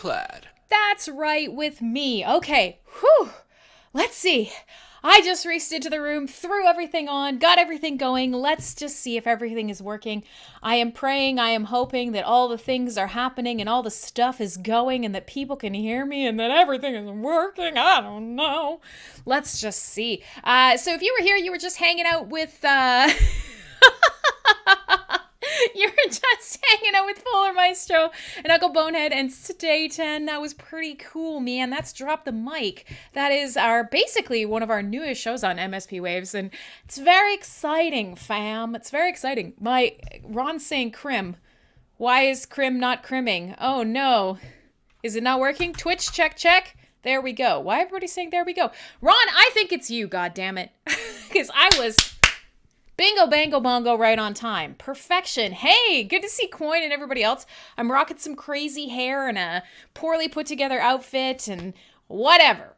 Crimsonclad. That's right, with me. Okay, whew. Let's see. I just raced into the room, threw everything on, got everything going. Let's just see if everything is working. I am praying, I am hoping that all the things are happening and all the stuff is going and that people can hear me and that everything is working. I don't know. Let's just see. So if you were here, you were just hanging out with... You were just hanging out with 𝖊𝖕𝖆𝖆 and 𝖘𝖊𝖆𝖆𝖛 and Stay10. That was pretty cool, man. That's Drop the Mic. That is basically one of our newest shows on MSP Waves, and it's very exciting, fam. It's very exciting. Ron's saying crim. Why is crim not crimming? Oh no. Is it not working? Twitch, check. There we go. Why everybody saying there we go? Ron, I think it's you, goddammit. Because I was... Bingo, bango, bongo, right on time. Perfection. Hey, good to see Coin and everybody else. I'm rocking some crazy hair and a poorly put together outfit and whatever.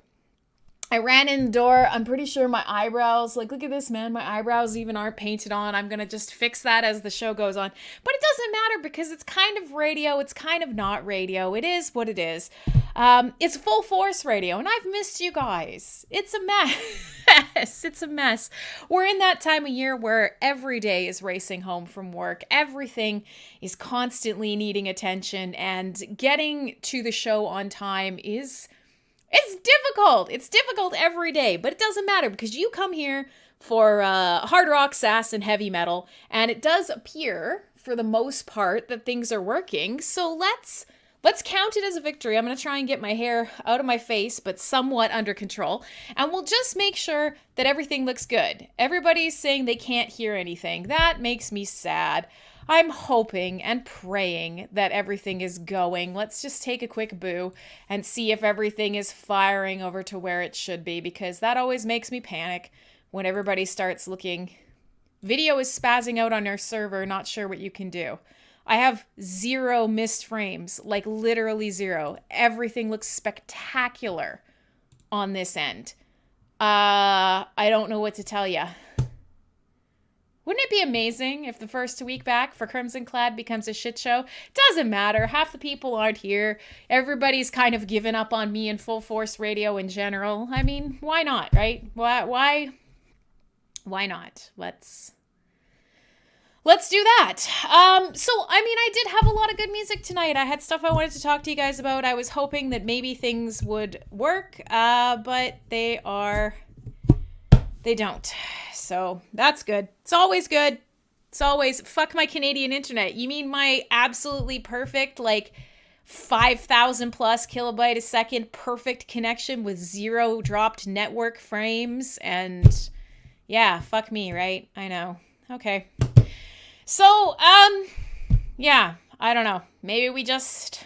I ran in the door. I'm pretty sure my eyebrows, look at this, man. My eyebrows even aren't painted on. I'm going to just fix that as the show goes on. But it doesn't matter because it's kind of radio. It's kind of not radio. It is what it is. It's Fullforce radio, and I've missed you guys. It's a mess. It's a mess. We're in that time of year where every day is racing home from work. Everything is constantly needing attention, and getting to the show on time is... It's difficult. It's difficult every day, but it doesn't matter because you come here for hard rock, sass, and heavy metal, and it does appear, for the most part, that things are working. So let's count it as a victory. I'm going to try and get my hair out of my face, but somewhat under control, and we'll just make sure that everything looks good. Everybody's saying they can't hear anything. That makes me sad. I'm hoping and praying that everything is going. Let's just take a quick boo and see if everything is firing over to where it should be, because that always makes me panic when everybody starts looking. Video is spazzing out on our server, not sure what you can do. I have 0 missed frames, like literally 0. Everything looks spectacular on this end. I don't know what to tell you. Wouldn't it be amazing if the first week back for Crimsonclad becomes a shit show? Doesn't matter. Half the people aren't here. Everybody's kind of given up on me and Fullforce radio in general. I mean, why not, right? Why not? Let's do that. So, I mean, I did have a lot of good music tonight. I had stuff I wanted to talk to you guys about. I was hoping that maybe things would work, but they don't. So that's good. It's always good. It's always, fuck my Canadian internet. You mean my absolutely perfect, like 5,000 plus kilobyte a second perfect connection with 0 dropped network frames? And yeah, fuck me, right? I know. Okay. So, yeah, I don't know. Maybe we just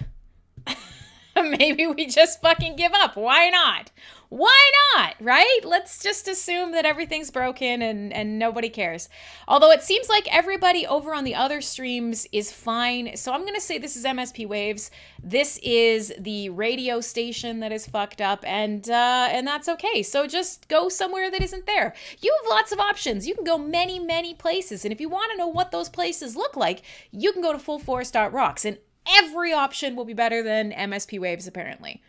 fucking give up. Why not? Why not, right? Let's just assume that everything's broken and nobody cares. Although it seems like everybody over on the other streams is fine. So I'm going to say this is MSP Waves. This is the radio station that is fucked up, and that's okay. So just go somewhere that isn't there. You have lots of options. You can go many, many places. And if you want to know what those places look like, you can go to fullforce.rocks, and every option will be better than MSP Waves, apparently.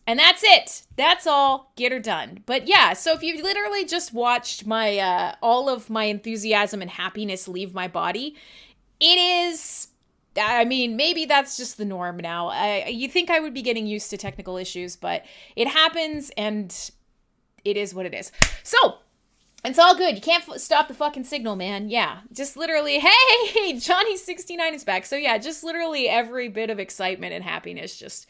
And that's it. That's all. Get her done. But yeah, so if you literally just watched my all of my enthusiasm and happiness leave my body, it is, I mean, maybe that's just the norm now. You think I would be getting used to technical issues, but it happens and it is what it is. So, it's all good. You can't stop the fucking signal, man. Yeah, just literally, hey, Johnny69 is back. So yeah, just literally every bit of excitement and happiness just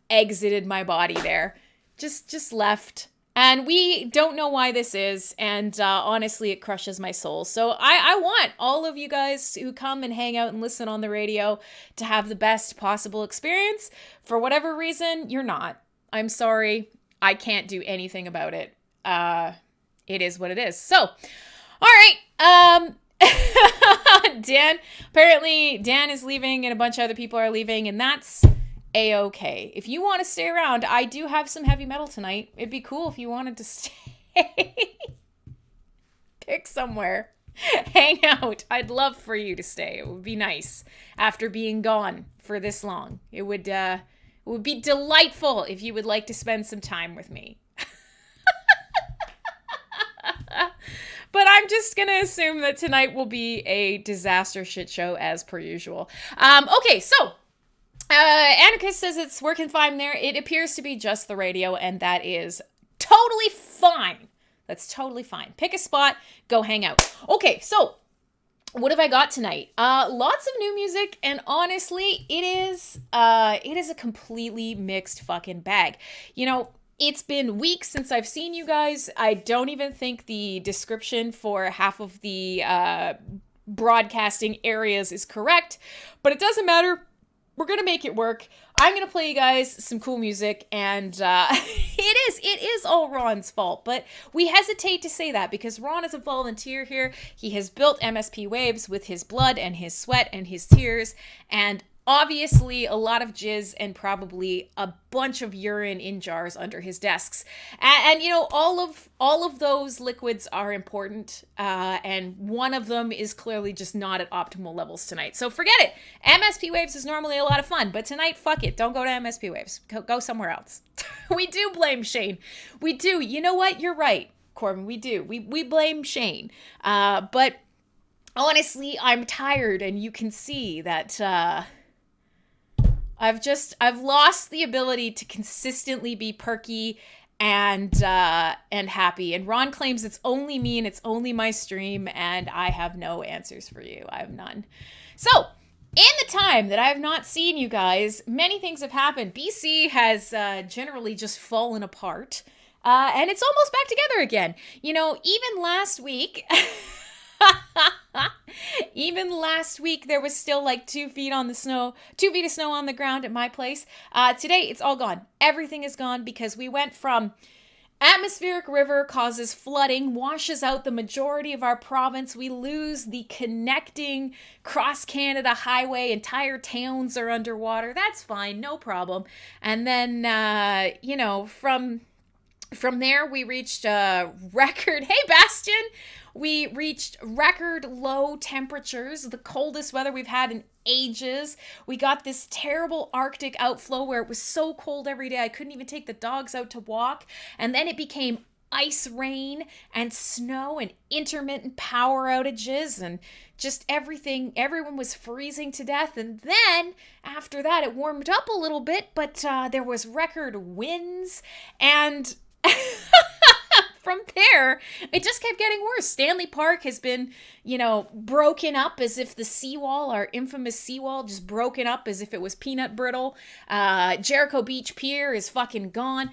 exited my body there. Just left. And we don't know why this is. And honestly, it crushes my soul. So I want all of you guys who come and hang out and listen on the radio to have the best possible experience. For whatever reason, you're not. I'm sorry. I can't do anything about it. It is what it is. So, all right. Dan, apparently Dan is leaving and a bunch of other people are leaving, and that's A-okay. If you want to stay around, I do have some heavy metal tonight. It'd be cool if you wanted to stay. Pick somewhere. Hang out. I'd love for you to stay. It would be nice after being gone for this long. It would It would be delightful if you would like to spend some time with me. But I'm just going to assume that tonight will be a disaster shit show as per usual. Okay, so Anarchist says it's working fine there. It appears to be just the radio, and that is totally fine. That's totally fine. Pick a spot, go hang out. Okay, so what have I got tonight? Lots of new music, and honestly, it is a completely mixed fucking bag. You know, it's been weeks since I've seen you guys. I don't even think the description for half of the broadcasting areas is correct, but it doesn't matter. We're going to make it work. I'm going to play you guys some cool music, and it is all Ron's fault, but we hesitate to say that because Ron is a volunteer here. He has built MSP Waves with his blood and his sweat and his tears, and obviously a lot of jizz and probably a bunch of urine in jars under his desks. And you know, all of those liquids are important, and one of them is clearly just not at optimal levels tonight. So forget it. MSP Waves is normally a lot of fun, but tonight, fuck it. Don't go to MSP Waves. Go somewhere else. We do blame Shane. We do. You know what? You're right, Corbin. We do. We blame Shane. But honestly, I'm tired, and you can see that I've lost the ability to consistently be perky and happy. And Ron claims it's only me and it's only my stream, and I have no answers for you. I have none. So, in the time that I have not seen you guys, many things have happened. BC has generally just fallen apart, and it's almost back together again. You know, even last week... Even last week, there was still like 2 feet of snow on the ground at my place. Today, it's all gone. Everything is gone because we went from atmospheric river causes flooding, washes out the majority of our province. We lose the connecting cross-Canada highway. Entire towns are underwater. That's fine. No problem. And then, you know, from there, we reached record... Hey, Bastion! We reached record low temperatures, the coldest weather we've had in ages. We got this terrible Arctic outflow where it was so cold every day I couldn't even take the dogs out to walk. And then it became ice rain and snow and intermittent power outages and just everything. Everyone was freezing to death. And then after that, it warmed up a little bit, but there was record winds and... From there, it just kept getting worse. Stanley Park has been, you know, broken up as if the seawall, our infamous seawall, just broken up as if it was peanut brittle. Jericho Beach Pier is fucking gone.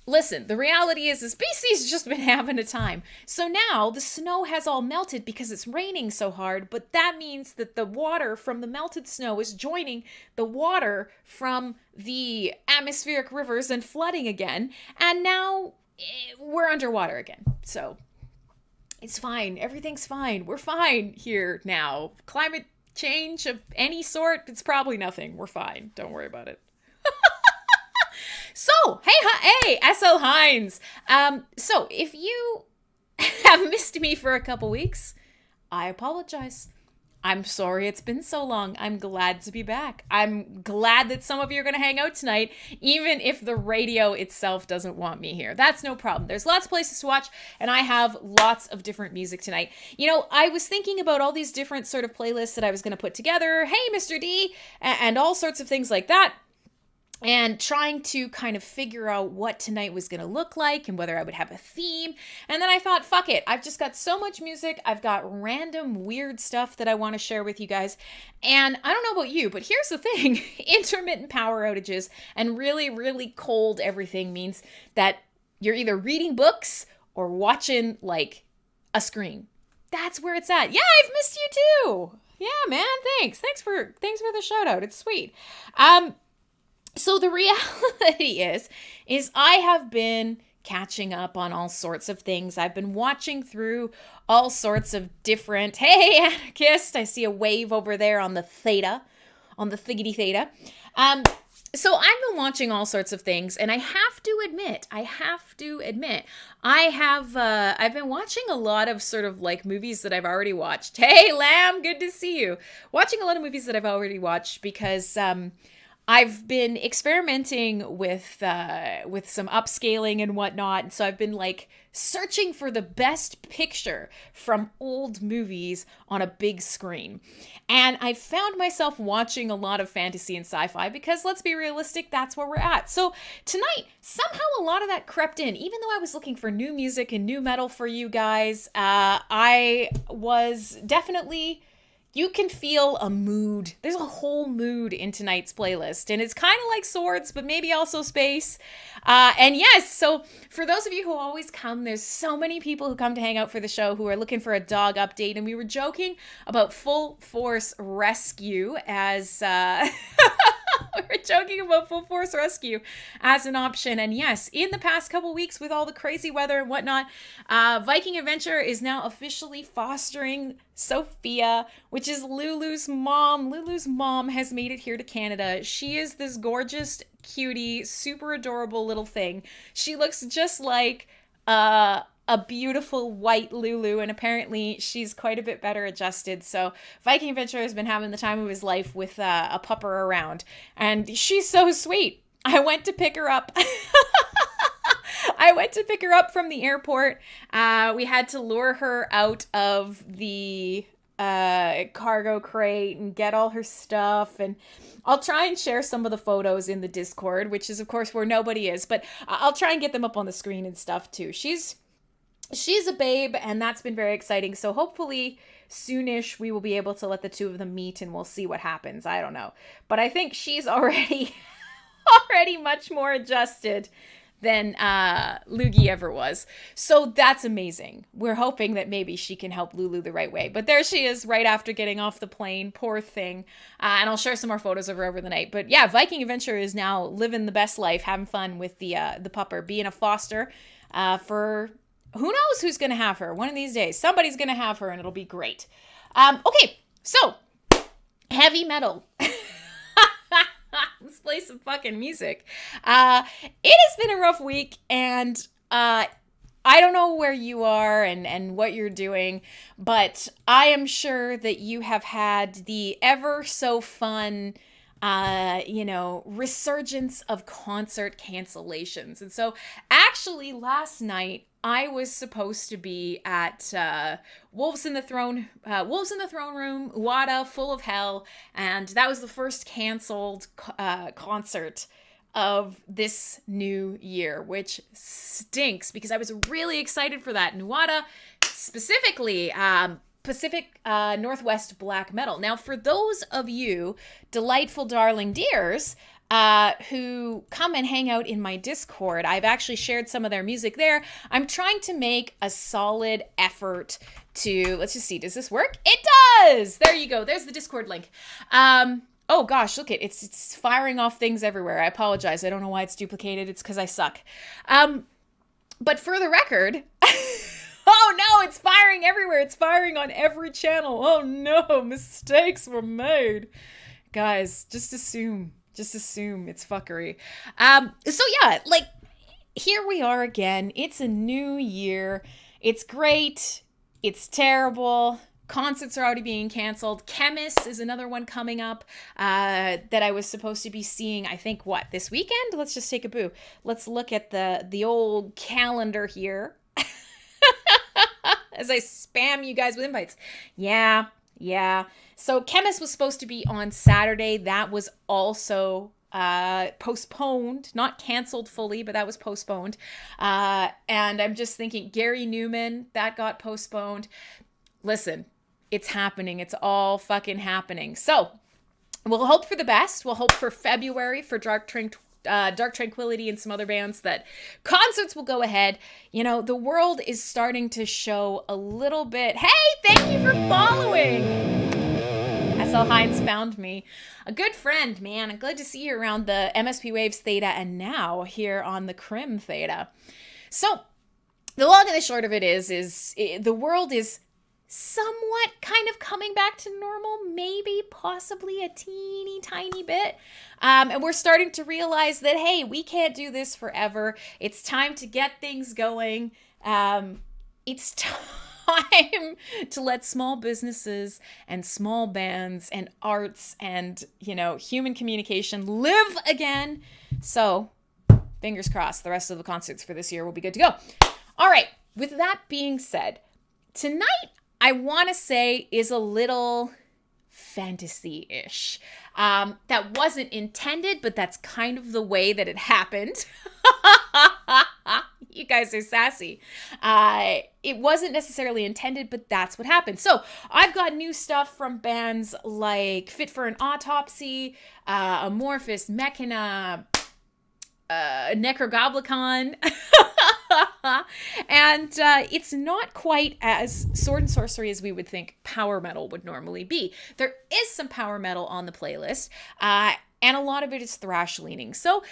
Listen, the reality is BC's just been having a time. So now the snow has all melted because it's raining so hard, but that means that the water from the melted snow is joining the water from the atmospheric rivers and flooding again. And now we're underwater again. So it's fine. Everything's fine. We're fine here now. Climate change of any sort, it's probably nothing. We're fine. Don't worry about it. So, hey, SL Hines. So if you have missed me for a couple weeks, I apologize. I'm sorry it's been so long. I'm glad to be back. I'm glad that some of you are going to hang out tonight, even if the radio itself doesn't want me here. That's no problem. There's lots of places to watch, and I have lots of different music tonight. You know, I was thinking about all these different sort of playlists that I was going to put together. Hey, Mr. D, and all sorts of things like that. And trying to kind of figure out what tonight was going to look like and whether I would have a theme. And then I thought, fuck it. I've just got so much music. I've got random weird stuff that I want to share with you guys. And I don't know about you, but here's the thing. Intermittent power outages and really, really cold everything means that you're either reading books or watching like a screen. That's where it's at. Yeah, I've missed you too. Yeah, man. Thanks. Thanks for the shout out. It's sweet. So the reality is I have been catching up on all sorts of things. I've been watching through all sorts of different, hey, Anarchist, I see a wave over there on the theta, on the thiggity theta. So I've been watching all sorts of things, and I have to admit, I've been watching a lot of sort of like movies that I've already watched. Hey, Lamb, good to see you. Watching a lot of movies that I've already watched because, I've been experimenting with some upscaling and whatnot, and so I've been like searching for the best picture from old movies on a big screen. And I found myself watching a lot of fantasy and sci-fi because, let's be realistic, that's where we're at. So tonight, somehow a lot of that crept in. Even though I was looking for new music and new metal for you guys, I was definitely... You can feel a mood. There's a whole mood in tonight's playlist. And it's kind of like Swords, but maybe also space. And yes, so for those of you who always come, there's so many people who come to hang out for the show who are looking for a dog update. And we were joking about Fullforce Rescue as... we were joking about Fullforce Rescue as an option. And yes, in the past couple weeks with all the crazy weather and whatnot, Viking Adventure is now officially fostering Sophia, which is Lulu's mom. Lulu's mom has made it here to Canada. She is this gorgeous cutie, super adorable little thing. She looks just like a beautiful white Lulu, and apparently she's quite a bit better adjusted. So Viking Adventure has been having the time of his life with a pupper around, and she's so sweet. I went to pick her up. I went to pick her up from the airport. We had to lure her out of the cargo crate and get all her stuff, and I'll try and share some of the photos in the Discord, which is of course where nobody is, but I'll try and get them up on the screen and stuff too. She's a babe, and that's been very exciting. So hopefully soonish we will be able to let the two of them meet, and we'll see what happens. I don't know, but I think she's already much more adjusted than Loogie ever was. So that's amazing. We're hoping that maybe she can help Lulu the right way. But there she is right after getting off the plane. Poor thing. And I'll share some more photos of her over the night. But yeah, Viking Adventure is now living the best life, having fun with the pupper, being a foster for... Who knows who's going to have her? One of these days. Somebody's going to have her, and it'll be great. Okay, so, heavy metal. Let's play some fucking music. It has been a rough week, and I don't know where you are and what you're doing, but I am sure that you have had the ever so fun... resurgence of concert cancellations. And so actually last night I was supposed to be at Wolves in the Throne Room, 𝖊𝖕𝖆𝖆 𝕊𝖊𝖆, and that was the first canceled concert of this new year, which stinks because I was really excited for that. 𝖤𝖊𝖆, specifically, Pacific Northwest black metal. Now, for those of you delightful darling dears who come and hang out in my Discord, I've actually shared some of their music there. I'm trying to make a solid effort to, let's just see, does this work? It does! There you go. There's the Discord link. Oh gosh, look it, it's firing off things everywhere. I apologize. I don't know why it's duplicated. It's because I suck. But for the record... Oh no, it's firing everywhere. It's firing on every channel. Oh no, mistakes were made. Guys, just assume it's fuckery. So yeah, like, here we are again. It's a new year. It's great. It's terrible. Concerts are already being canceled. Chemist is another one coming up that I was supposed to be seeing, I think, this weekend? Let's just take a boo. Let's look at the old calendar here. As I spam you guys with invites. Yeah. So Chemist was supposed to be on Saturday. That was also postponed, not canceled fully, but that was postponed. And I'm just thinking, Gary Newman, that got postponed. Listen, it's happening. It's all fucking happening. So we'll hope for the best. We'll hope for February for Dark Tranquillity and some other bands that concerts will go ahead. The world is starting to show a little bit. Hey, thank you for following. 𝖊𝖆𝖆𝖛𝖞, a good friend, man. I'm glad to see you around the MSP Waves Theta and now here on the Crim Theta. So the long and the short of it is the world is somewhat kind of coming back to normal, maybe possibly a teeny tiny bit. And we're starting to realize that, hey, we can't do this forever. It's time to get things going. It's time time to let small businesses and small bands and arts and, human communication live again. So, fingers crossed, the rest of the concerts for this year will be good to go. All right, with that being said, tonight I want to say is a little fantasy-ish. That wasn't intended, but that's kind of the way that it happened. You guys are sassy. It wasn't necessarily intended, but that's what happened. So I've got new stuff from bands like Fit for an Autopsy, Amorphous, Mechana, 𝖭𝖑𝖋𝖔𝖄𝖄. And it's not quite as sword and sorcery as we would think power metal would normally be. There is some power metal on the playlist, and a lot of it is thrash leaning. So,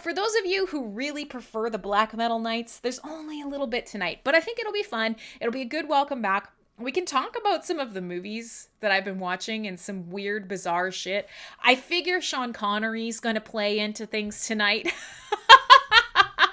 for those of you who really prefer the black metal nights, there's only a little bit tonight, but I think it'll be fun. It'll be a good welcome back. We can talk about some of the movies that I've been watching and some weird, bizarre shit. I figure Sean Connery's going to play into things tonight.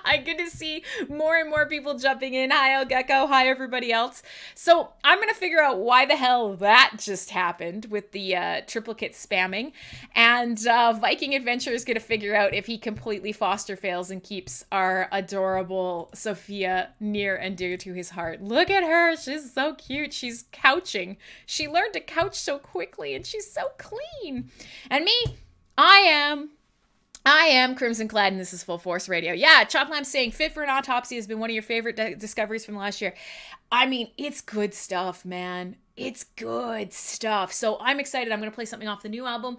I'm going to see more and more people jumping in. 𝖊𝖕𝖎𝖘𝖔𝖉𝖊, hi everybody else. So I'm going to figure out why the hell that just happened with the triplicate spamming. And Viking Adventure is going to figure out if he completely foster fails and keeps our adorable Sophia near and dear to his heart. Look at her. She's so cute. She's couching. She learned to couch so quickly and she's so clean. And me, I am Crimsonclad, and this is Fullforce Radio. Yeah, Choplam's saying Fit for an Autopsy has been one of your favorite discoveries from last year. I mean, it's good stuff, man. It's good stuff. So I'm excited. I'm going to play something off the new album.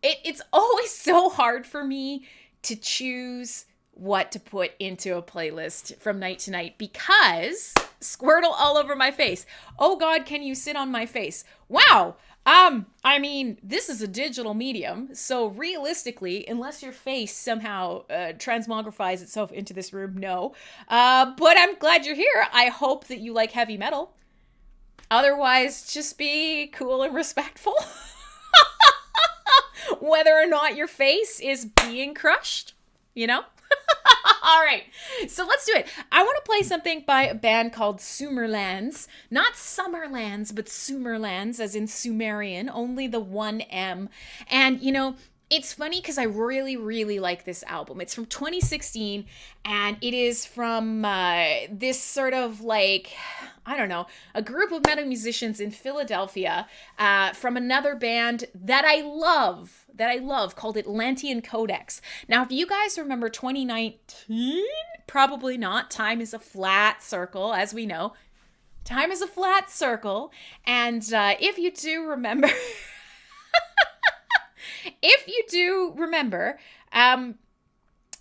It's always so hard for me to choose what to put into a playlist from night to night because Squirtle all over my face. Oh God, can you sit on my face? Wow. I mean, this is a digital medium, so realistically, unless your face somehow transmogrifies itself into this room, no. But I'm glad you're here. I hope that you like heavy metal. Otherwise, just be cool and respectful. Whether or not your face is being crushed, All right, so let's do it. I want to play something by a band called Sumerlands. Not Summerlands, but Sumerlands, as in Sumerian, only the one M. And, it's funny because I really, really like this album. It's from 2016, and it is from this sort of a group of metal musicians in Philadelphia from another band that I love called Atlantean Codex. Now, if you guys remember 2019, probably not. Time is a flat circle, as we know. Time is a flat circle, and if you do remember... If you do remember, one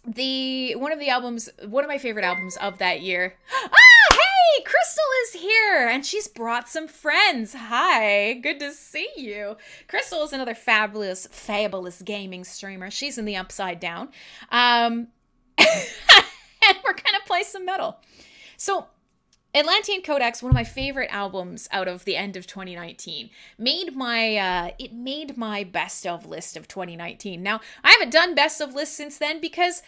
of my favorite albums of that year. Hey, Crystal is here, and she's brought some friends. Hi, good to see you. Crystal is another fabulous gaming streamer. She's in the Upside Down, and we're gonna play some metal. So. Atlantean Codex, one of my favorite albums out of the end of 2019, made my best of list of 2019. Now, I haven't done best of lists since then because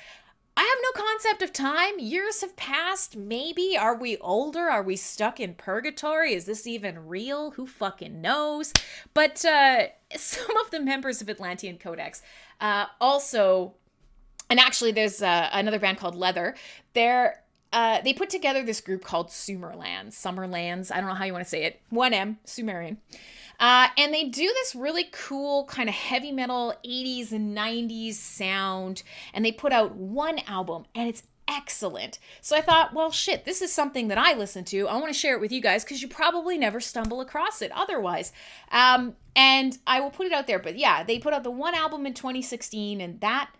I have no concept of time. Years have passed. Maybe. Are we older? Are we stuck in purgatory? Is this even real? Who fucking knows? But some of the members of Atlantean Codex also, and actually there's another band called Leather. They put together this group called Summerlands, I don't know how you want to say it, 1M, Sumerian. And they do this really cool kind of heavy metal 80s and 90s sound, and they put out one album, and it's excellent. So I thought, well, shit, this is something that I listen to. I want to share it with you guys because you probably never stumble across it otherwise. And I will put it out there. But yeah, they put out the one album in 2016, and that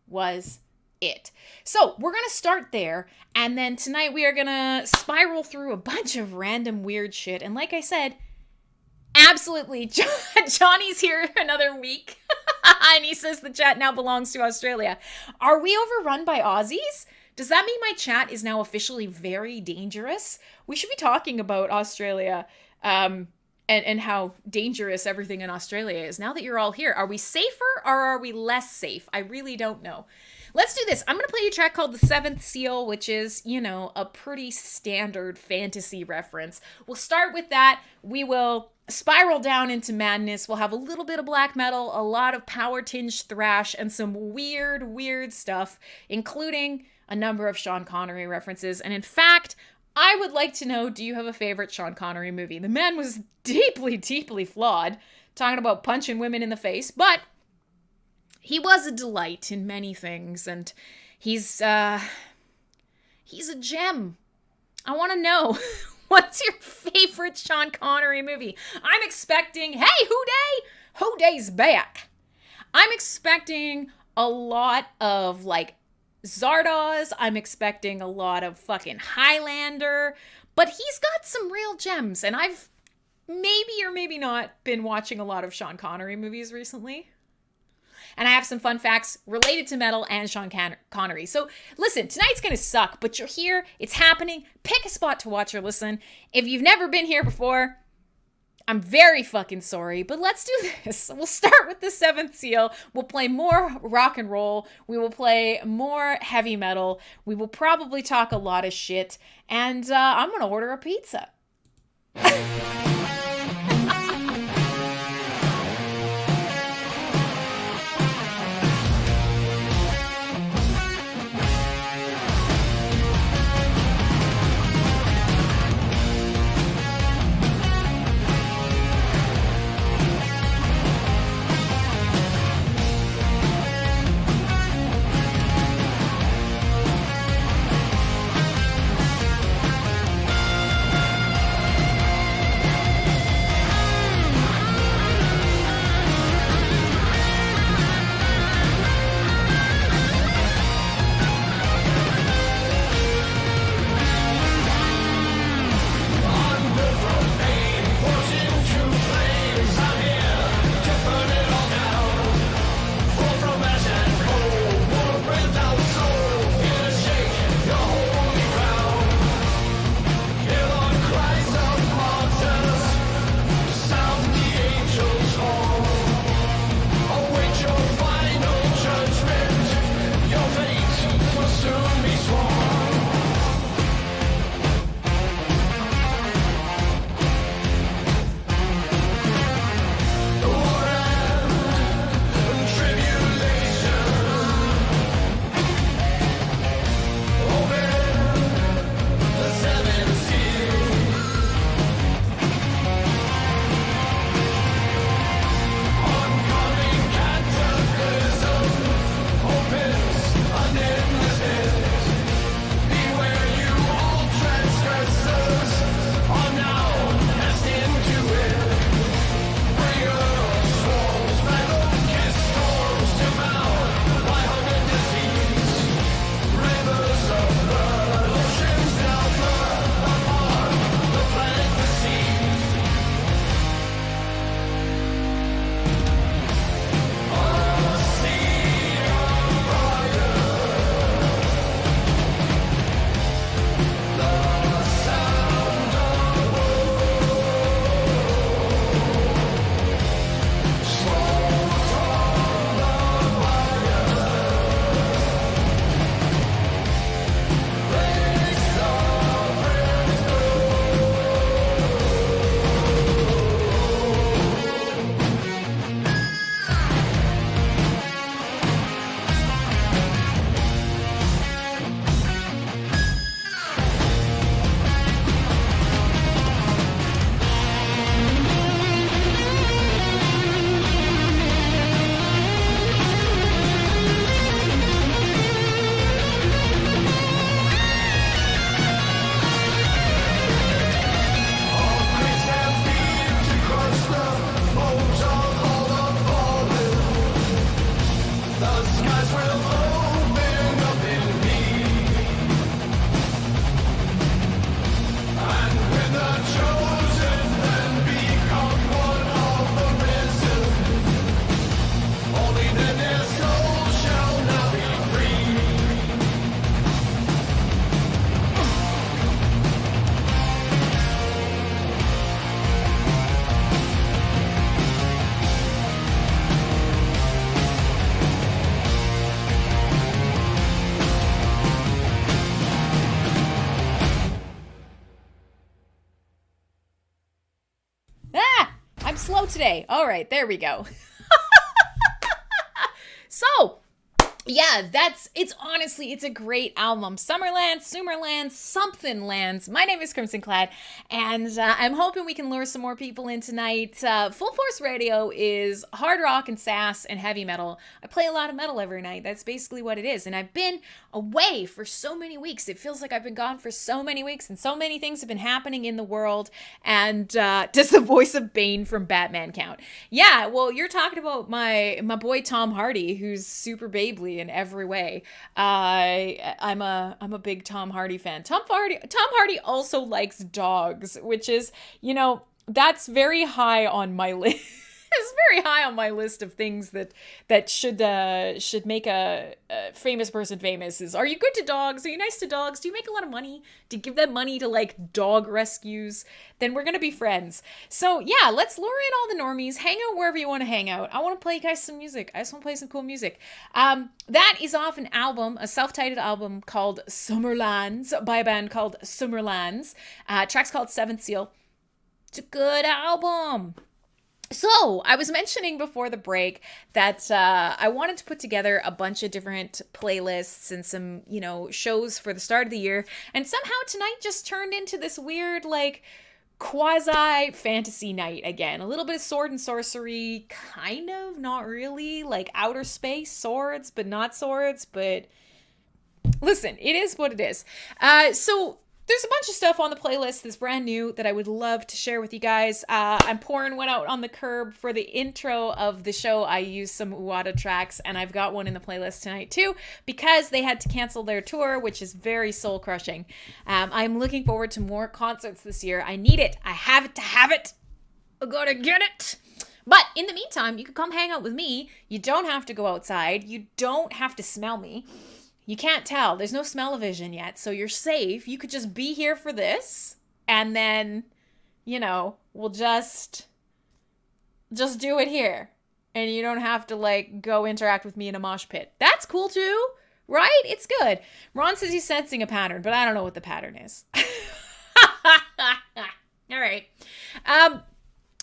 was it. So we're going to start there, and then tonight we are going to spiral through a bunch of random weird shit. And like I said, absolutely, Johnny's here another week, and he says the chat now belongs to Australia. Are we overrun by Aussies? Does that mean my chat is now officially very dangerous? We should be talking about Australia and how dangerous everything in Australia is. Now that you're all here, are we safer or are we less safe? I really don't know. let's do this. I'm going to play you a track called The Seventh Seal, which is, you know, a pretty standard fantasy reference. We'll start with that. We will spiral down into madness. We'll have a little bit of black metal, a lot of power-tinged thrash, and some weird stuff, including a number of Sean Connery references. And in fact, I would like to know, do you have a favorite Sean Connery movie? The man was deeply flawed, talking about punching women in the face, but he was a delight in many things, and he's a gem. I want to know, what's your favorite Sean Connery movie? I'm expecting, hey, who day's back? I'm expecting a lot of, like, Zardoz. I'm expecting a lot of fucking Highlander, but he's got some real gems, and I've maybe or maybe not been watching a lot of Sean Connery movies recently. And I have some fun facts related to metal and Sean Connery. So listen, tonight's going to suck, but you're here. It's happening. Pick a spot to watch or listen. If you've never been here before, I'm very fucking sorry, but let's do this. We'll start with The Seventh Seal. We'll play more rock and roll. We will play more heavy metal. We will probably talk a lot of shit. And I'm going to order a pizza. I'm slow today. All right, there we go. So, yeah, it's a great album. Summerland, Sumerland, something lands. My name is Crimsonclad, and I'm hoping we can lure some more people in tonight. Fullforce Radio is hard rock and sass and heavy metal. I play a lot of metal every night. That's basically what it is. And I've been away for so many weeks. It feels like I've been gone for so many weeks, and so many things have been happening in the world. And does the voice of Bane from Batman count? Yeah, well, you're talking about my boy Tom Hardy, who's super 𝖍𝖊𝖆 in every way. I'm a big Tom Hardy fan. Tom Hardy also likes dogs, which is, that's very high on my list. It's very high on my list of things that should make a famous person famous. Is, are you good to dogs? Are you nice to dogs? Do you make a lot of money? Do you give them money to like dog rescues? Then we're gonna be friends. So yeah, let's lure in all the normies. Hang out wherever you want to hang out. I want to play you guys some music. I just want to play some cool music. That is off an album, a self-titled album called 𝖭𝖓𝖆𝖆 by a band called 𝖭𝖓𝖆𝖆. Track's called Seventh Seal. It's a good album. So, I was mentioning before the break that I wanted to put together a bunch of different playlists and some, shows for the start of the year. And somehow tonight just turned into this weird, like, quasi-fantasy night again. A little bit of sword and sorcery, kind of, not really. Like, outer space, swords, but not swords. But listen, it is what it is. So there's a bunch of stuff on the playlist that's brand new that I would love to share with you guys. I'm pouring one out on the curb for the intro of the show. I used some 𝖭𝖏𝖏 tracks, and I've got one in the playlist tonight too, because they had to cancel their tour, which is very soul crushing. I'm looking forward to more concerts this year. I need it. I have it to have it. I gotta get it. But in the meantime, you can come hang out with me. You don't have to go outside. You don't have to smell me. You can't tell. There's no smell-o-vision yet, so you're safe. You could just be here for this, and then, we'll just do it here. And you don't have to, like, go interact with me in a mosh pit. That's cool, too, right? It's good. Ron says he's sensing a pattern, but I don't know what the pattern is. All right.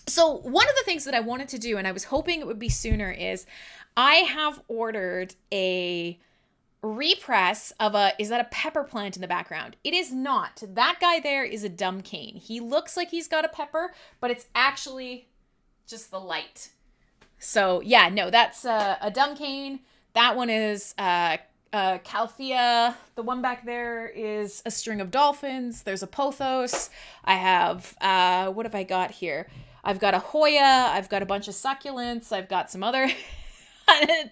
So one of the things that I wanted to do, and I was hoping it would be sooner, is I have ordered a repress of is that a pepper plant in the background? It is not. That guy there is a dumb cane. He looks like he's got a pepper, but it's actually just the light. So yeah, no, that's a dumb cane. That one is 𝖊𝖕𝖆. The one back there is a string of dolphins. There's a pothos. I have, what have I got here? I've got a Hoya. I've got a bunch of succulents. I've got some other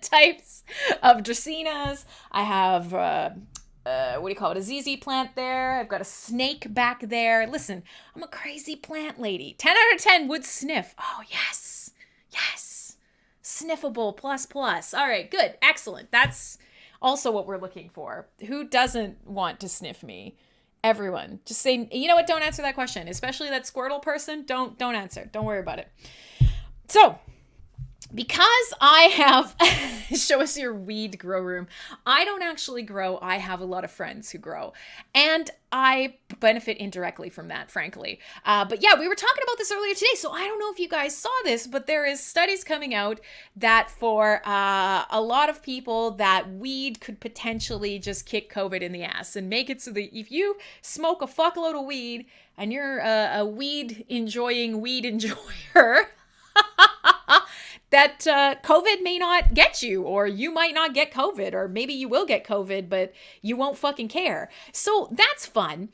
types of dracaenas. I have, a 𝖍𝖊𝖆𝖐 plant there. I've got a snake back there. Listen, I'm a crazy plant lady. 10 out of 10 would sniff. Oh, yes. Yes. Sniffable plus plus. All right, good. Excellent. That's also what we're looking for. Who doesn't want to sniff me? Everyone. Just say, you know what? Don't answer that question. Especially that Squirtle person. Don't answer. Don't worry about it. So, because I have, show us your weed grow room. I don't actually grow. I have a lot of friends who grow. And I benefit indirectly from that, frankly. But yeah, we were talking about this earlier today. So I don't know if you guys saw this, but there is studies coming out that for a lot of people that weed could potentially just kick COVID in the ass and make it so that if you smoke a fuckload of weed and you're a weed enjoyer, that COVID may not get you, or you might not get COVID, or maybe you will get COVID, but you won't fucking care. So that's fun.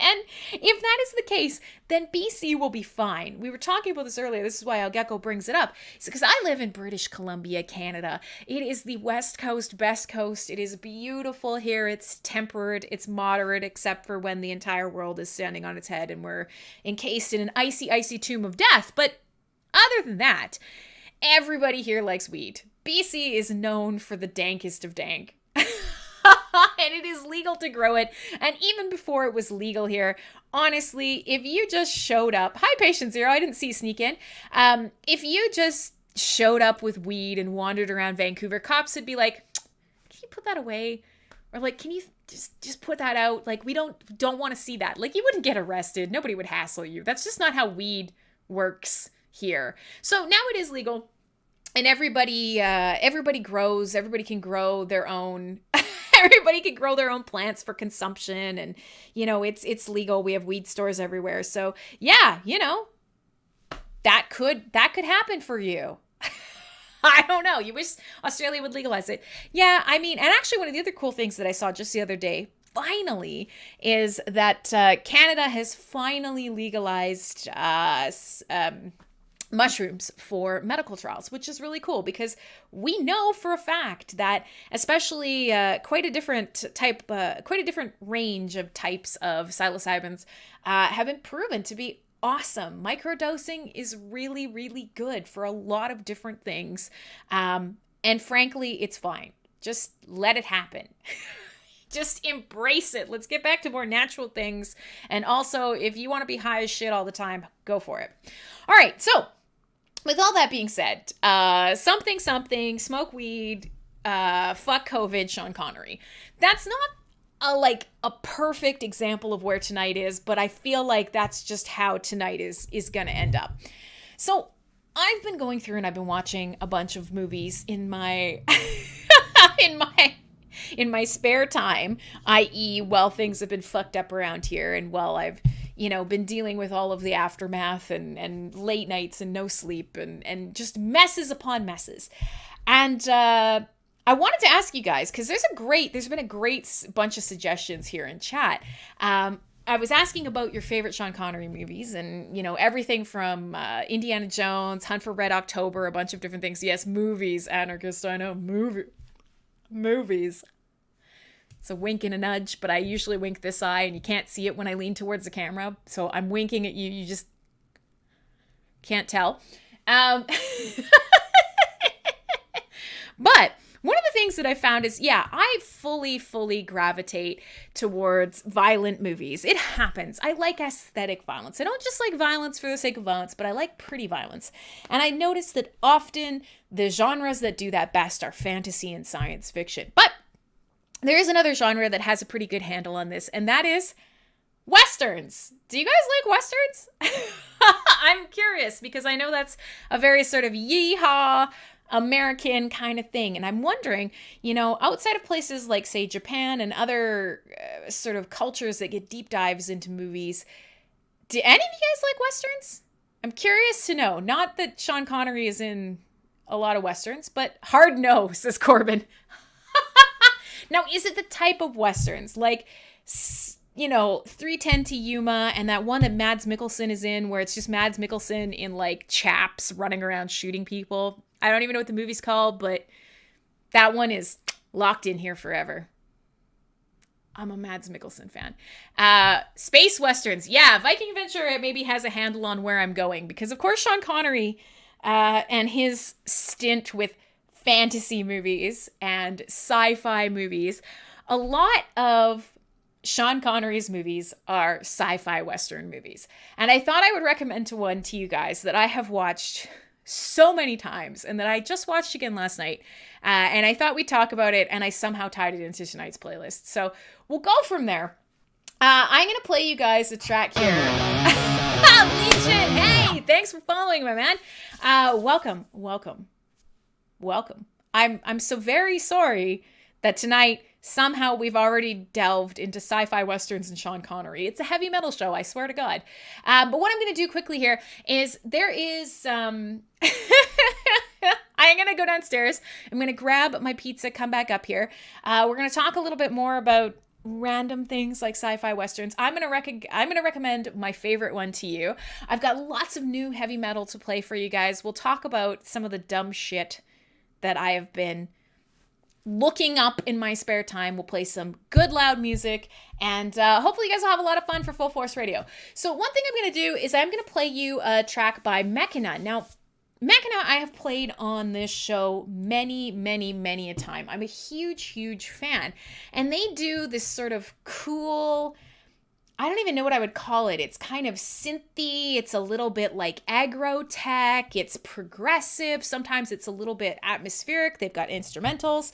And if that is the case, then BC will be fine. We were talking about this earlier. This is why 𝖊𝖑𝖑𝖋𝖔 brings it up. It's because I live in British Columbia, Canada. It is the West Coast, best coast. It is beautiful here. It's temperate. It's moderate, except for when the entire world is standing on its head and we're encased in an icy, icy tomb of death. But other than that, everybody here likes weed. BC is known for the dankest of dank. And it is legal to grow it. And even before it was legal here, honestly, if you just showed up, hi Patient Zero, I didn't see you sneak in. If you just showed up with weed and wandered around Vancouver, cops would be like, can you put that away? Or like, can you just put that out? Like, we don't want to see that. Like, you wouldn't get arrested. Nobody would hassle you. That's just not how weed works here. So now it is legal, and everybody grows. Everybody can grow their own. Everybody can grow their own plants for consumption, and it's legal. We have weed stores everywhere. So yeah, that could happen for you. I don't know. You wish Australia would legalize it. Yeah, I mean, and actually one of the other cool things that I saw just the other day, finally, is that Canada has finally legalized mushrooms for medical trials, which is really cool because we know for a fact that especially quite a different range of types of psilocybins have been proven to be awesome. Microdosing is really, really good for a lot of different things. And frankly, it's fine. Just let it happen. Just embrace it. Let's get back to more natural things. And also, if you want to be high as shit all the time, go for it. All right. So with all that being said, something, smoke weed, fuck COVID, Sean Connery. That's not a perfect example of where tonight is, but I feel like that's just how tonight is going to end up. So I've been going through and I've been watching a bunch of movies in my in my spare time, i.e. while things have been fucked up around here and while I've been dealing with all of the aftermath and late nights and no sleep and just messes upon messes. And I wanted to ask you guys, because there's been a great bunch of suggestions here in chat. I was asking about your favorite Sean Connery movies and, everything from Indiana Jones, Hunt for Red October, a bunch of different things. Yes, movies, anarchist, I know, movies. It's a wink and a nudge, but I usually wink this eye and you can't see it when I lean towards the camera. So I'm winking at you. You just can't tell. But one of the things that I found is, I fully gravitate towards violent movies. It happens. I like aesthetic violence. I don't just like violence for the sake of violence, but I like pretty violence. And I noticed that often the genres that do that best are fantasy and science fiction. But there is another genre that has a pretty good handle on this, and that is Westerns. Do you guys like Westerns? I'm curious because I know that's a very sort of yeehaw American kind of thing. And I'm wondering, outside of places like, say, Japan and other sort of cultures that get deep dives into movies, do any of you guys like Westerns? I'm curious to know. Not that Sean Connery is in a lot of Westerns, but hard no, says Corbin. Now, is it the type of Westerns like, 310 to Yuma and that one that Mads Mikkelsen is in where it's just Mads Mikkelsen in like chaps running around shooting people? I don't even know what the movie's called, but that one is locked in here forever. I'm a Mads Mikkelsen fan. Space Westerns. Yeah, Viking Adventure maybe has a handle on where I'm going because, of course, Sean Connery and his stint with fantasy movies and sci-fi movies, a lot of Sean Connery's movies are sci-fi Western movies. And I thought I would recommend one to you guys that I have watched so many times and that I just watched again last night. And I thought we'd talk about it, and I somehow tied it into tonight's playlist. So we'll go from there. I'm going to play you guys a track here. Legion, hey, thanks for following, my man. Welcome. I'm so very sorry that tonight somehow we've already delved into sci-fi Westerns and Sean Connery. It's a heavy metal show, I swear to God. But what I'm going to do quickly here is there is... I'm going to go downstairs. I'm going to grab my pizza, come back up here. We're going to talk a little bit more about random things like sci-fi Westerns. I'm going to recommend my favorite one to you. I've got lots of new heavy metal to play for you guys. We'll talk about some of the dumb shit that I have been looking up in my spare time. We'll play some good loud music, and hopefully you guys will have a lot of fun for Full Force Radio. So one thing I'm going to do is I'm going to play you a track by 𝖭𝖭𝖶. Now, 𝖭𝖭𝖶 I have played on this show many a time. I'm a huge fan, and they do this sort of cool I don't even know what I would call it. It's kind of synthy. It's a little bit like aggro tech. It's progressive. Sometimes it's a little bit atmospheric. They've got instrumentals,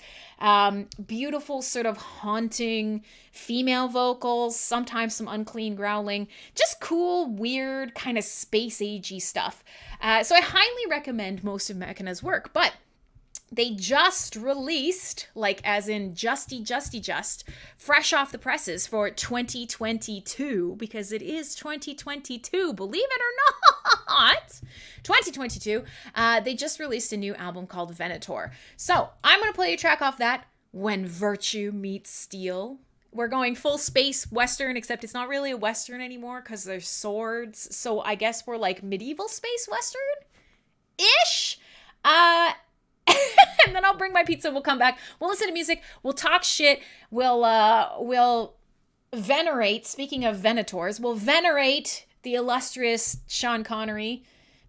beautiful sort of haunting female vocals, sometimes some unclean growling, just cool, weird, kind of space agey stuff. So I highly recommend most of Mechana's work, but they just released, like as in just, fresh off the presses for 2022, because it is 2022, believe it or not, 2022, they just released a new album called Venator. So I'm going to play a track off that, When Virtue Meets Steel. We're going full space Western, except it's not really a Western anymore because there's swords. So I guess we're like medieval space Western-ish. And then I'll bring my pizza. We'll come back. We'll listen to music. We'll talk shit. We'll venerate. Speaking of Venators, we'll venerate the illustrious Sean Connery,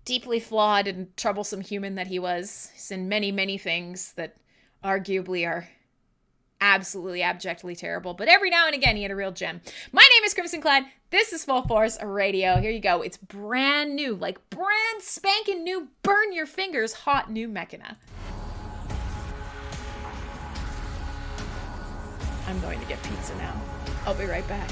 deeply flawed and troublesome human that he was. He's in many, many things that arguably are absolutely abjectly terrible, but every now and again he had a real gem. My name is Crimsonclad. This is Fullforce Radio. Here you go. It's brand new, like brand spanking new, burn your fingers, hot new Mechana. I'm going to get pizza now. I'll be right back.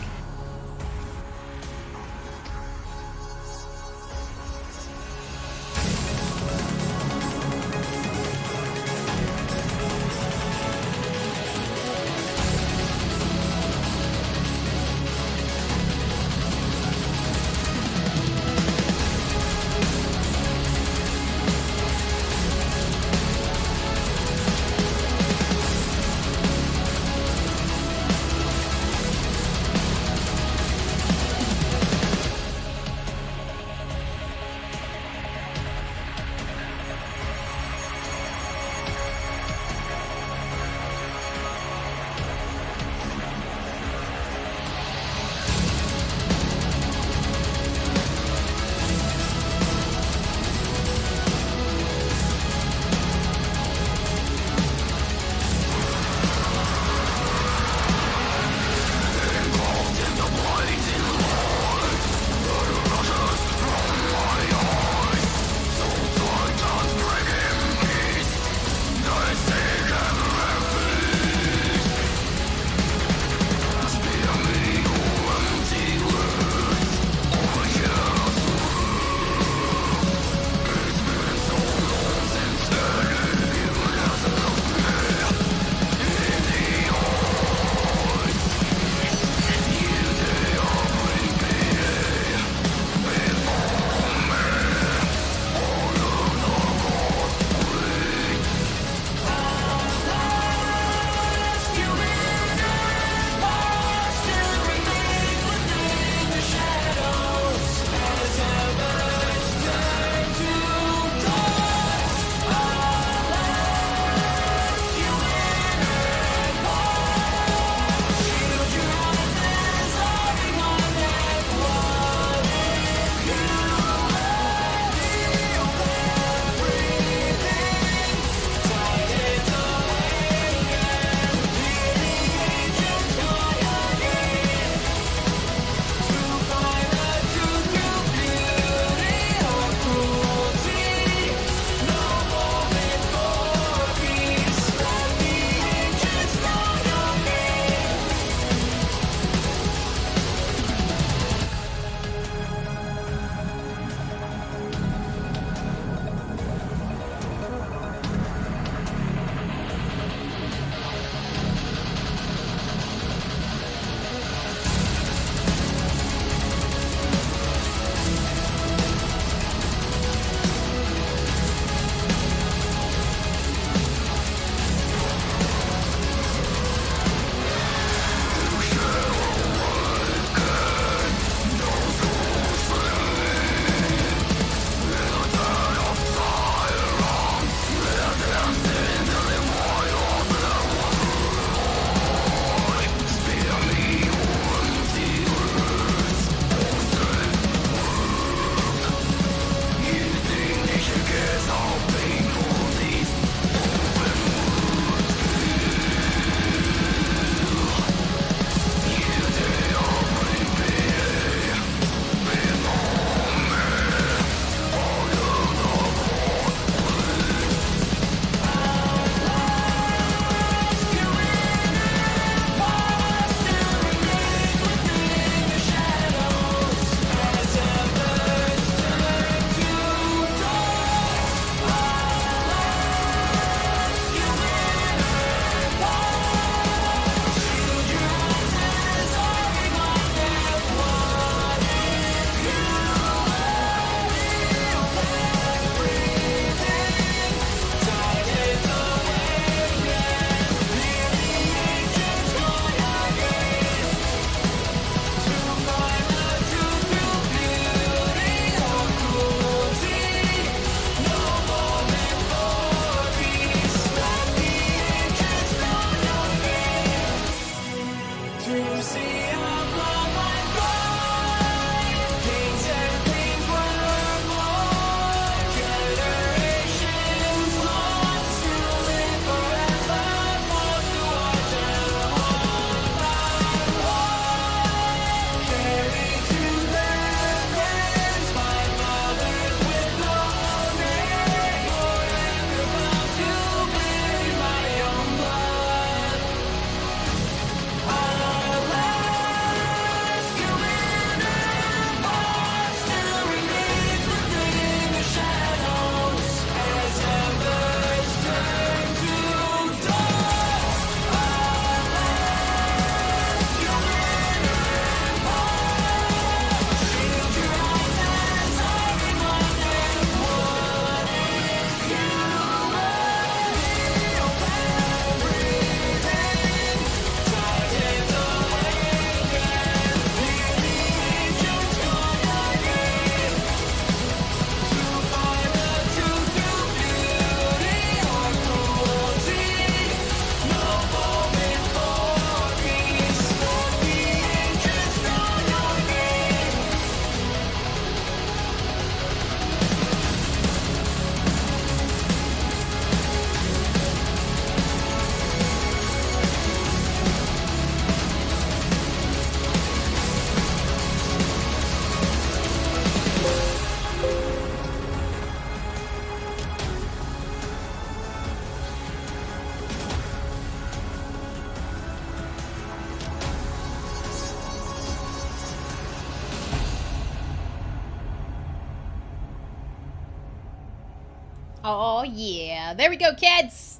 Oh, yeah. There we go, kids.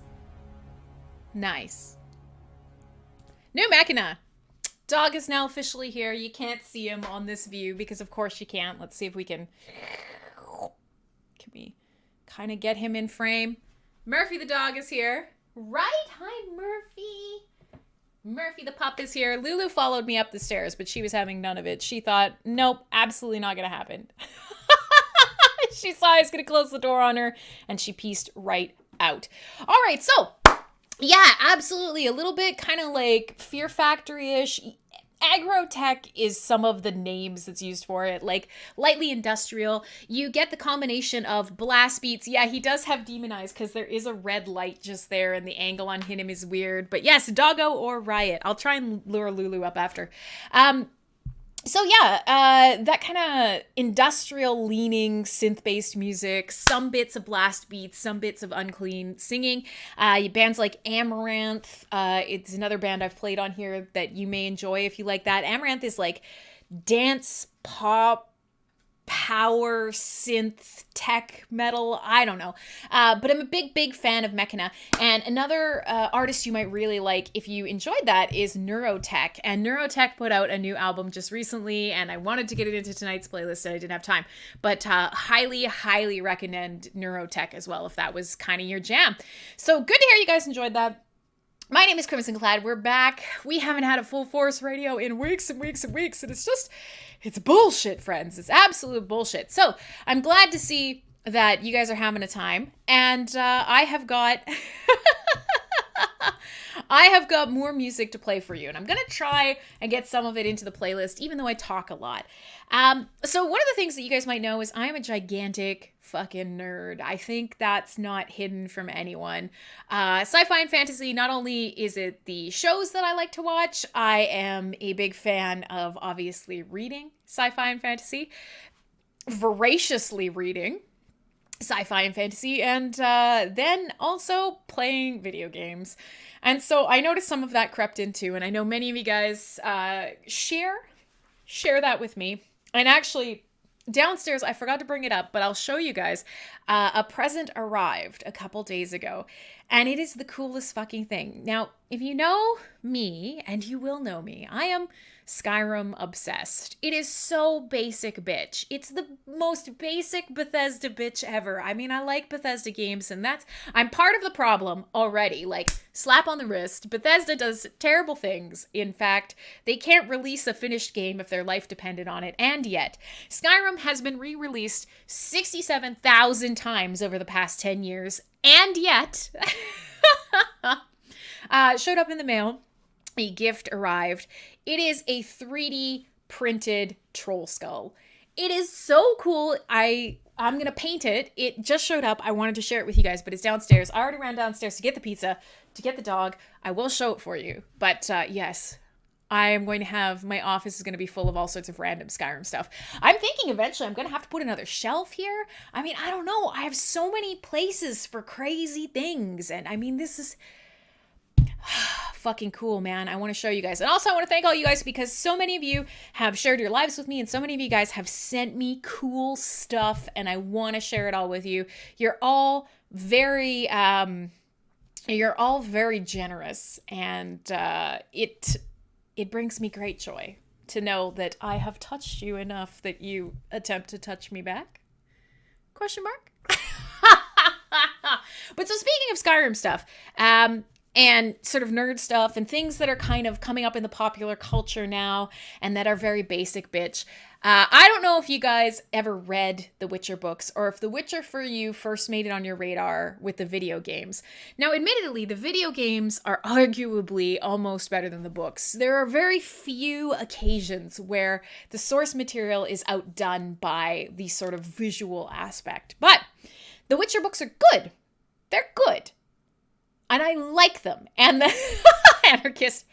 Nice. New Machina. Dog is now officially here. You can't see him on this view because, of course, you can't. Let's see if we can we kind of get him in frame. Murphy the dog is here. Right? Hi, Murphy. Murphy the pup is here. Lulu followed me up the stairs, but she was having none of it. She thought, nope, absolutely not going to happen. She saw I was going to close the door on her, and she pieced right out. All right, so, yeah, absolutely. A little bit kind of like Fear Factory-ish. Agrotech is some of the names that's used for it, like lightly industrial. You get the combination of blast beats. Yeah, he does have demon eyes because there is a red light just there and the angle on him is weird. But yes, Doggo or Riot. I'll try and lure Lulu up after. So yeah, that kind of industrial leaning synth-based music, some bits of blast beats, some bits of unclean singing. Bands like Amaranth, it's another band I've played on here that you may enjoy if you like that. Amaranth is like dance, pop, power, synth, tech, metal, I don't know. But I'm a big fan of Machina. And another artist you might really like if you enjoyed that is Neurotech. And Neurotech put out a new album just recently, and I wanted to get it into tonight's playlist and I didn't have time. But highly recommend Neurotech as well if that was kind of your jam. So good to hear you guys enjoyed that. My name is Crimsonclad. We're back. We haven't had a Fullforce radio in weeks and weeks and weeks, and it's bullshit, friends. It's absolute bullshit. So I'm glad to see that you guys are having a time, and I have got more music to play for you, and I'm gonna try and get some of it into the playlist, even though I talk a lot. So one of the things that you guys might know is I am a gigantic fucking nerd. I think that's not hidden from anyone. Sci-fi and fantasy, not only is it the shows that I like to watch, I am a big fan of obviously reading sci-fi and fantasy, voraciously reading sci-fi and fantasy, and then also playing video games. And so I noticed some of that crept into, and I know many of you guys share that with me. And actually, downstairs, I forgot to bring it up, but I'll show you guys. A present arrived a couple days ago, and it is the coolest fucking thing. Now, if you know me, and you will know me, I am Skyrim obsessed. It is so basic bitch. It's the most basic Bethesda bitch ever. I mean, I like Bethesda games, and I'm part of the problem already. Like, slap on the wrist. Bethesda does terrible things. In fact, they can't release a finished game if their life depended on it. And yet, Skyrim has been re-released 67,000 times over the past 10 years. And yet, showed up in the mail. A gift arrived. It is a 3D printed troll skull. It is so cool. I'm going to paint it. It just showed up. I wanted to share it with you guys, but it's downstairs. I already ran downstairs to get the pizza, to get the dog. I will show it for you. But yes, I am going to have, my office is going to be full of all sorts of random Skyrim stuff. I'm thinking eventually I'm going to have to put another shelf here. I mean, I don't know. I have so many places for crazy things. And I mean, this is fucking cool, man. I want to show you guys. And also I want to thank all you guys because so many of you have shared your lives with me and so many of you guys have sent me cool stuff and I want to share it all with you. You're all very generous, and it brings me great joy to know that I have touched you enough that you attempt to touch me back? Question mark? But so speaking of Skyrim stuff, and sort of nerd stuff and things that are kind of coming up in the popular culture now and that are very basic bitch. I don't know if you guys ever read the Witcher books or if The Witcher for you first made it on your radar with the video games. Now, admittedly, the video games are arguably almost better than the books. There are very few occasions where the source material is outdone by the sort of visual aspect. But the Witcher books are good. They're good. And I like them, and the anarchist,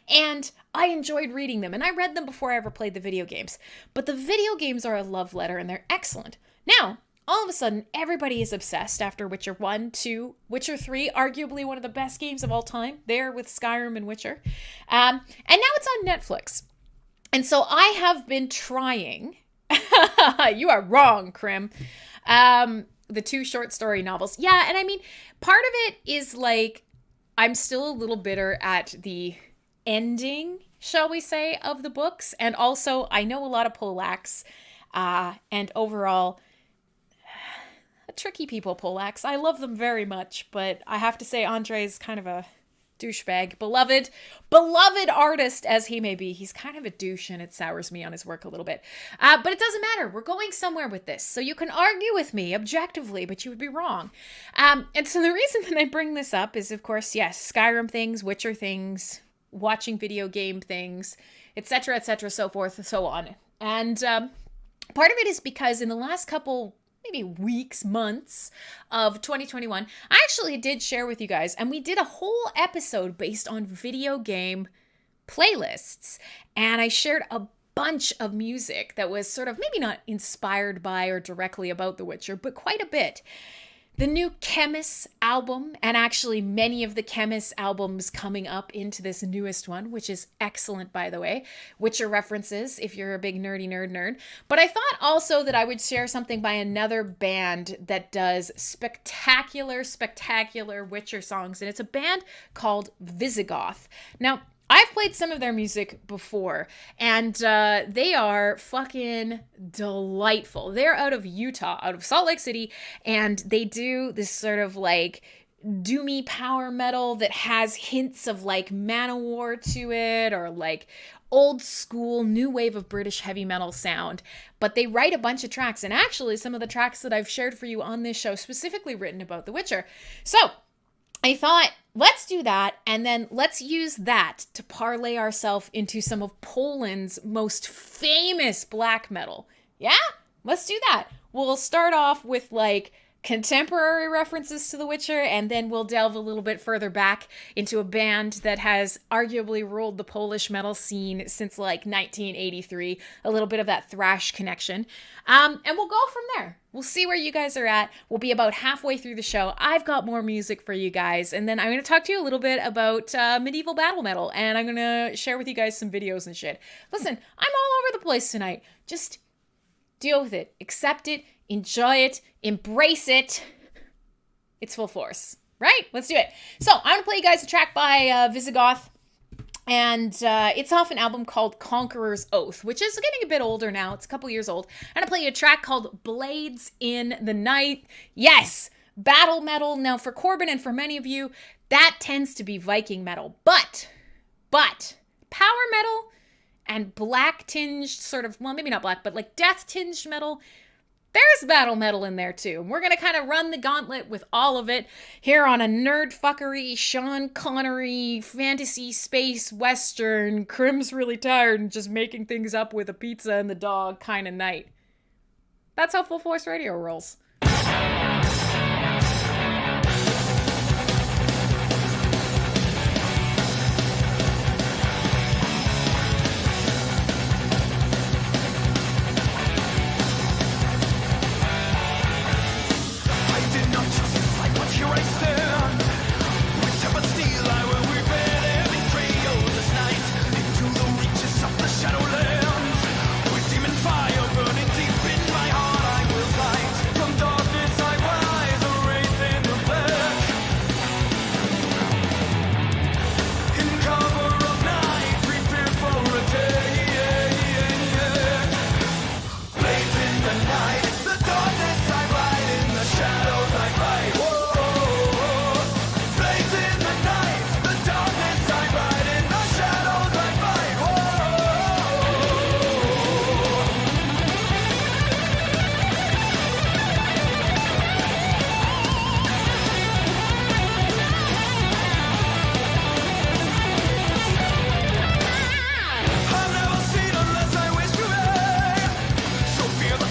and I enjoyed reading them, and I read them before I ever played the video games. But the video games are a love letter, and they're excellent. Now, all of a sudden, everybody is obsessed after Witcher 1, 2, Witcher 3, arguably one of the best games of all time, there with Skyrim and Witcher. And now it's on Netflix. And so I have been trying, you are wrong, Crim, the 2 short story novels. Yeah, and I mean, part of it is like, I'm still a little bitter at the ending, shall we say, of the books. And also, I know a lot of Polacks, and overall, tricky people, Polacks. I love them very much, but I have to say Andrzej is kind of a douchebag. Beloved artist as he may be, he's kind of a douche, and it sours me on his work a little bit. But it doesn't matter. We're going somewhere with this. So you can argue with me objectively, but you would be wrong. And so the reason that I bring this up is, of course, yes, Skyrim things, Witcher things, watching video game things, etc., so forth, so on. And part of it is because in the last couple maybe weeks, months of 2021, I actually did share with you guys, and we did a whole episode based on video game playlists. And I shared a bunch of music that was sort of maybe not inspired by or directly about The Witcher, but quite a bit. The new 𝖭mis album, and actually many of the 𝖭mis albums coming up into this newest one, which is excellent, by the way. Witcher references, if you're a big nerdy nerd. But I thought also that I would share something by another band that does spectacular Witcher songs, and it's a band called 𝖊𝖕𝖆𝖆. Now, I've played some of their music before, and they are fucking delightful. They're out of Utah, out of Salt Lake City, and they do this sort of like doomy power metal that has hints of like Manowar to it, or like old school new wave of British heavy metal sound. But they write a bunch of tracks, and actually some of the tracks that I've shared for you on this show specifically written about The Witcher. So I thought, let's do that, and then let's use that to parlay ourselves into some of Poland's most famous black metal. Yeah? Let's do that. We'll start off with, like, contemporary references to The Witcher, and then we'll delve a little bit further back into a band that has arguably ruled the Polish metal scene since, like, 1983. A little bit of that thrash connection. And we'll go from there. We'll see where you guys are at. We'll be about halfway through the show. I've got more music for you guys. And then I'm going to talk to you a little bit about medieval battle metal. And I'm going to share with you guys some videos and shit. Listen, I'm all over the place tonight. Just deal with it. Accept it. Enjoy it. Embrace it. It's full force. Right? Let's do it. So I'm going to play you guys a track by 𝖊𝖕𝖆𝖆. And it's off an album called Conqueror's Oath, which is getting a bit older now. It's a couple years old. I'm going to play you a track called Blades in the Night. Yes, battle metal. Now, for Corbin and for many of you, that tends to be Viking metal. But, power metal and black-tinged sort of, well, maybe not black, but like death-tinged metal, there's battle metal in there too. We're going to kind of run the gauntlet with all of it here on a nerd fuckery, Sean Connery, fantasy, space, western, Crim's really tired and just making things up with a pizza and the dog kind of night. That's how Full Force Radio rolls.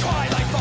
Twilight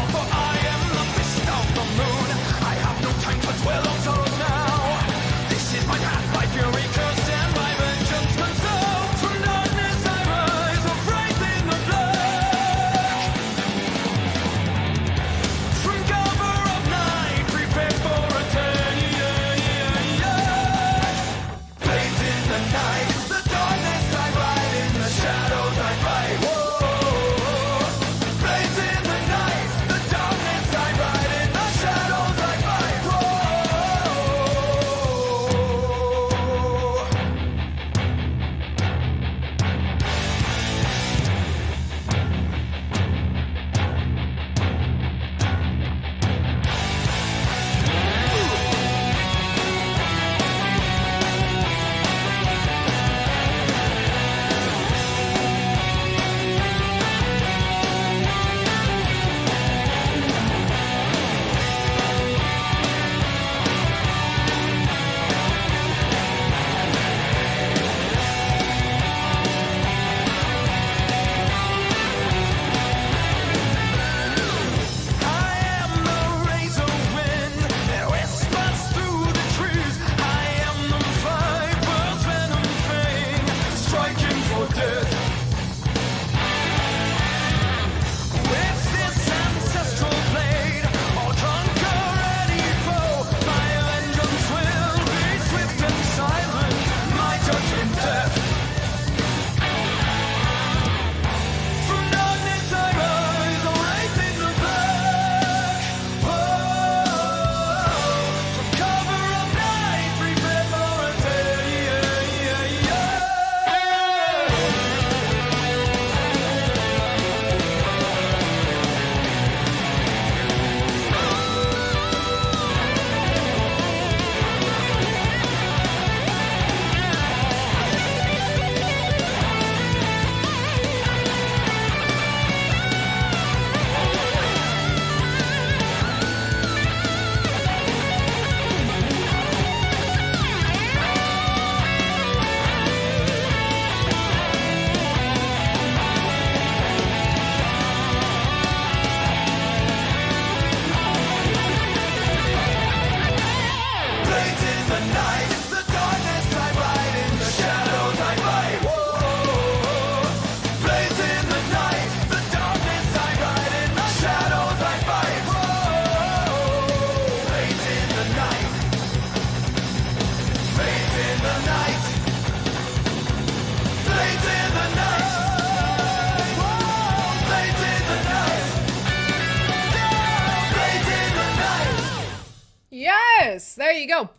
is. There you go.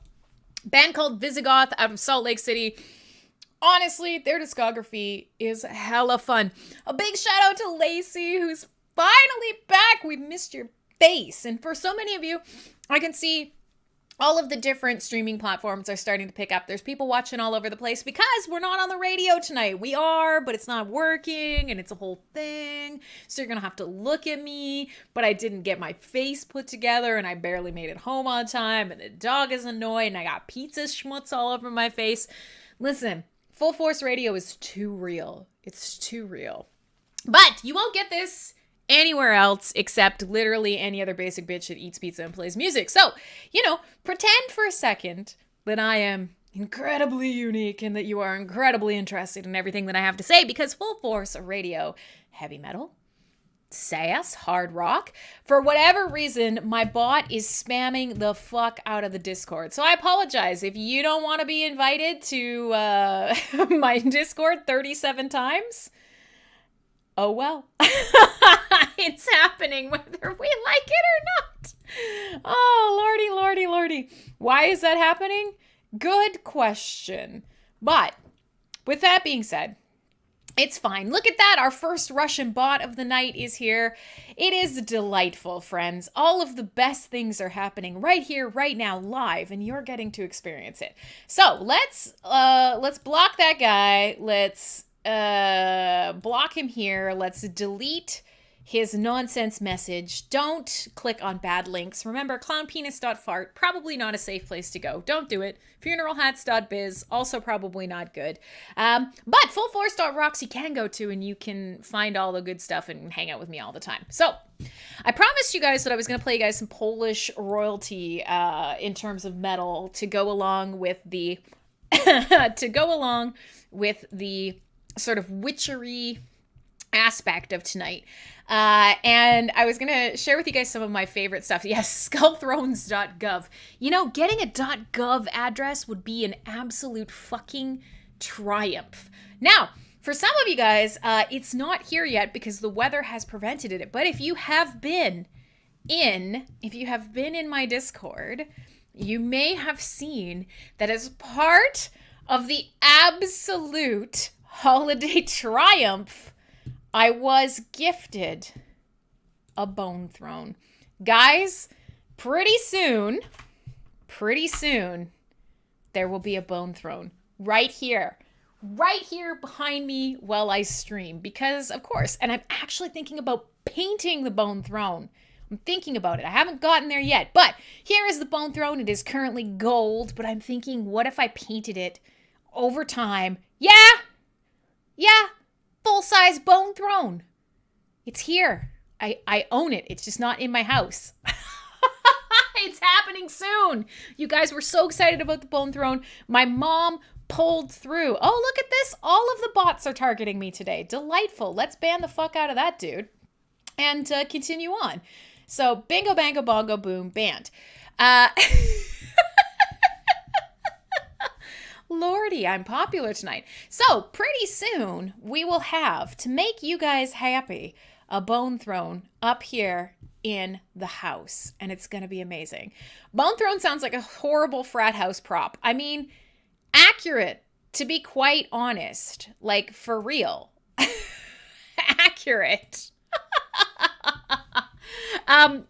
Band called 𝖊𝖕𝖎𝖆 out of Salt Lake City. Honestly, their discography is hella fun. A big shout out to Lacey, who's finally back. We've missed your face. And for so many of you, I can see all of the different streaming platforms are starting to pick up. There's people watching all over the place because we're not on the radio tonight. We are, but it's not working and it's a whole thing. So you're going to have to look at me, but I didn't get my face put together and I barely made it home on time and the dog is annoyed and I got pizza schmutz all over my face. Listen, Full Force Radio is too real. It's too real. But you won't get this anywhere else except literally any other basic bitch that eats pizza and plays music. So, pretend for a second that I am incredibly unique and that you are incredibly interested in everything that I have to say, because Full Force Radio, heavy metal, Sass, hard rock, for whatever reason, my bot is spamming the fuck out of the Discord. So I apologize if you don't want to be invited to my Discord 37 times. Oh well. It's happening whether we like it or not. Oh, lordy. Why is that happening? Good question. But with that being said, it's fine. Look at that. Our first Russian bot of the night is here. It is delightful, friends. All of the best things are happening right here, right now, live, and you're getting to experience it. So let's block that guy. Let's block him here. Let's delete his nonsense message. Don't click on bad links. Remember, clownpenis.fart, probably not a safe place to go. Don't do it. Funeralhats.biz, also probably not good. But fullforce.rocks you can go to, and you can find all the good stuff and hang out with me all the time. So I promised you guys that I was going to play you guys some Polish royalty in terms of metal to go along with the sort of witchery aspect of tonight. And I was going to share with you guys some of my favorite stuff. Yes, skullthrones.gov. Getting a .gov address would be an absolute fucking triumph. Now, for some of you guys, it's not here yet because the weather has prevented it. But if you have been in my Discord, you may have seen that as part of the absolute holiday triumph, I was gifted a bone throne. Guys, pretty soon, there will be a bone throne right here behind me while I stream. Because, of course, and I'm actually thinking about painting the bone throne. I'm thinking about it. I haven't gotten there yet, but here is the bone throne. It is currently gold, but I'm thinking, what if I painted it over time? Yeah, full-size bone throne. It's here. I own it. It's just not in my house. It's happening soon. You guys were so excited about the bone throne. My mom pulled through. Oh, look at this. All of the bots are targeting me today. Delightful. Let's ban the fuck out of that dude and continue on. So, bingo, bango, bongo, boom, banned. Lordy, I'm popular tonight. So, pretty soon, we will have, to make you guys happy, a bone throne up here in the house. And it's going to be amazing. Bone throne sounds like a horrible frat house prop. I mean, accurate, to be quite honest. Like, for real. Accurate.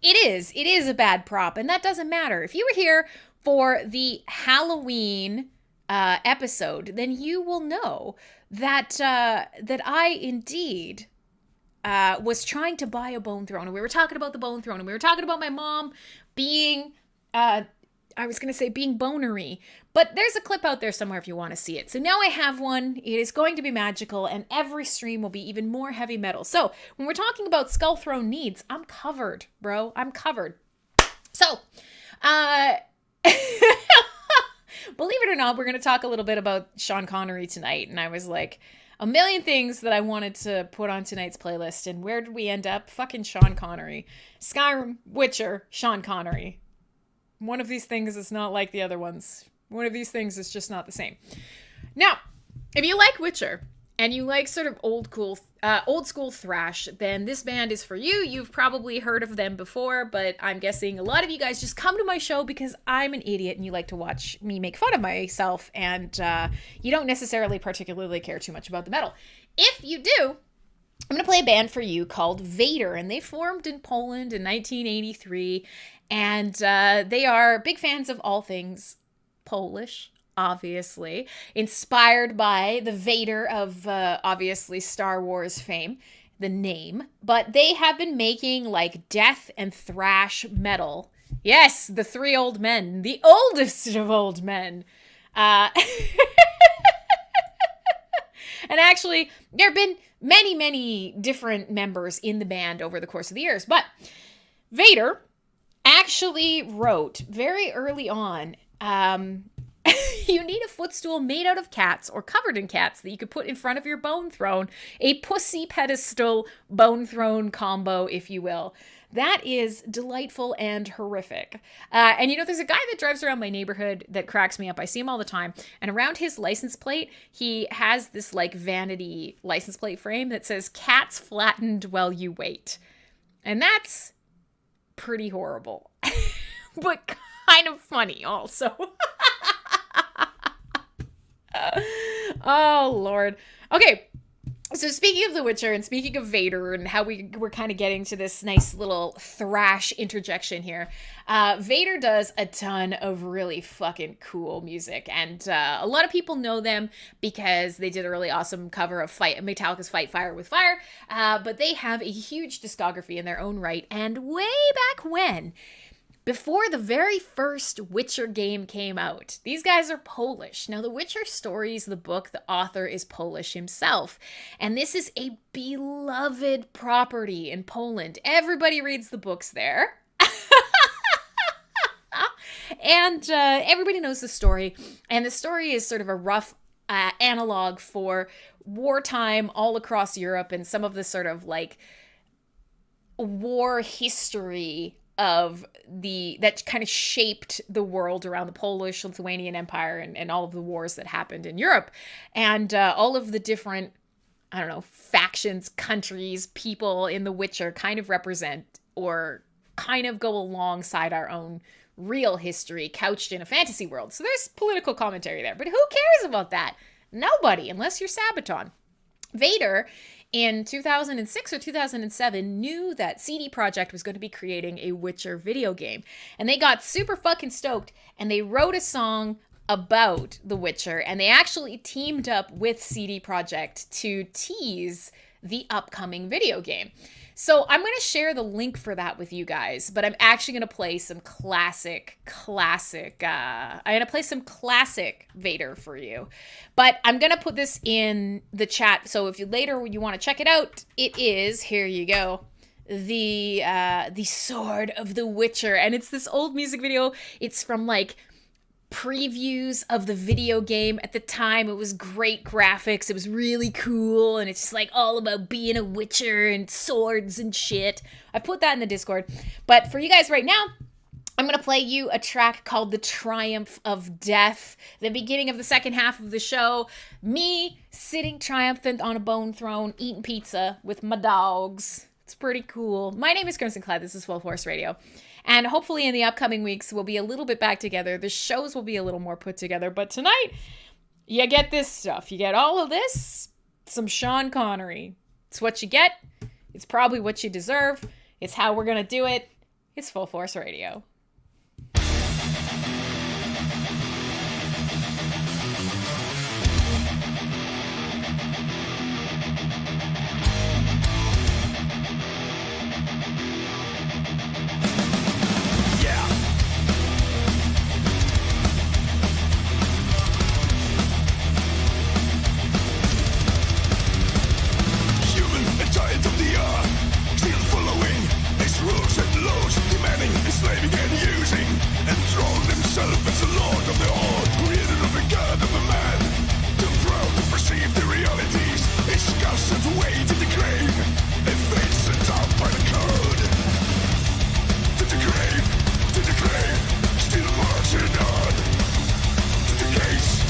It is a bad prop, and that doesn't matter. If you were here for the Halloween episode, then you will know that I indeed was trying to buy a bone throne, and we were talking about the bone throne, and we were talking about my mom being I was going to say being bonery, but there's a clip out there somewhere if you want to see it. So now I have one. It is going to be magical, and every stream will be even more heavy metal. So when we're talking about Skull Throne needs, I'm covered, bro. I'm covered. So, believe it or not, we're going to talk a little bit about Sean Connery tonight. And I was like, a million things that I wanted to put on tonight's playlist. And where did we end up? Fucking Sean Connery. Skyrim, Witcher, Sean Connery. One of these things is not like the other ones. One of these things is just not the same. Now, if you like Witcher and you like sort of old school thrash, then this band is for you. You've probably heard of them before, but I'm guessing a lot of you guys just come to my show because I'm an idiot and you like to watch me make fun of myself, and you don't necessarily particularly care too much about the metal. If you do, I'm going to play a band for you called 𝖍𝖐𝖆, and they formed in Poland in 1983, and they are big fans of all things Polish, obviously, inspired by the Vader of obviously Star Wars fame, the name, but they have been making like death and thrash metal. Yes, the three old men, the oldest of old men. And actually, there have been many, many different members in the band over the course of the years, but 𝖍𝖐𝖆 actually wrote very early on, you need a footstool made out of cats or covered in cats that you could put in front of your bone throne, a pussy pedestal bone throne combo, if you will. That is delightful and horrific. And you know, there's a guy that drives around my neighborhood that cracks me up. I see him all the time. And around his license plate, he has this like vanity license plate frame that says "Cats flattened while you wait." And that's pretty horrible, but kind of funny also. Oh, Lord. Okay. So speaking of The Witcher and speaking of 𝖍𝖐𝖆 and how we're kind of getting to this nice little thrash interjection here, 𝖍𝖐𝖆 does a ton of really fucking cool music, and a lot of people know them because they did a really awesome cover of Metallica's Fight Fire with Fire, but they have a huge discography in their own right, and way back when, before the very first Witcher game came out, these guys are Polish. Now, The Witcher Stories, the book, the author is Polish himself. And this is a beloved property in Poland. Everybody reads the books there. And everybody knows the story. And the story is sort of a rough analog for wartime all across Europe and some of the sort of like war history of that kind of shaped the world around the Polish-Lithuanian Empire and all of the wars that happened in Europe. And all of the different, I don't know, factions, countries, people in The Witcher kind of represent or kind of go alongside our own real history couched in a fantasy world. So there's political commentary there. But who cares about that? Nobody, unless you're Sabaton. 𝖍𝖐𝖆 in 2006 or 2007 knew that CD Projekt was going to be creating a Witcher video game. And they got super fucking stoked and they wrote a song about The Witcher, and they actually teamed up with CD Projekt to tease the upcoming video game. So I'm going to share the link for that with you guys, but I'm actually going to play some classic 𝖍𝖐𝖆 for you. But I'm going to put this in the chat, so if you later you want to check it out, it is, here you go, the Sword of the Witcher, and it's this old music video. It's from like previews of the video game. At the time, it was great graphics, it was really cool, and it's just like all about being a witcher and swords and shit. I put that in the Discord. But for you guys right now, I'm going to play you a track called The Triumph of Death. The beginning of the second half of the show, me sitting triumphant on a bone throne, eating pizza with my dogs. It's pretty cool. My name is Crimsonclad. This is Fullforce Radio. And hopefully in the upcoming weeks, we'll be a little bit back together. The shows will be a little more put together. But tonight, you get this stuff. You get all of this, some Sean Connery. It's what you get. It's probably what you deserve. It's how we're going to do it. It's Fullforce Radio. Enslaving and using, enthroned himself as the lord of the all, created of the god of a man. Too proud to perceive the realities, his custom way to the grave, and fate sent out by the code. To the grave, still marching on. To the gates,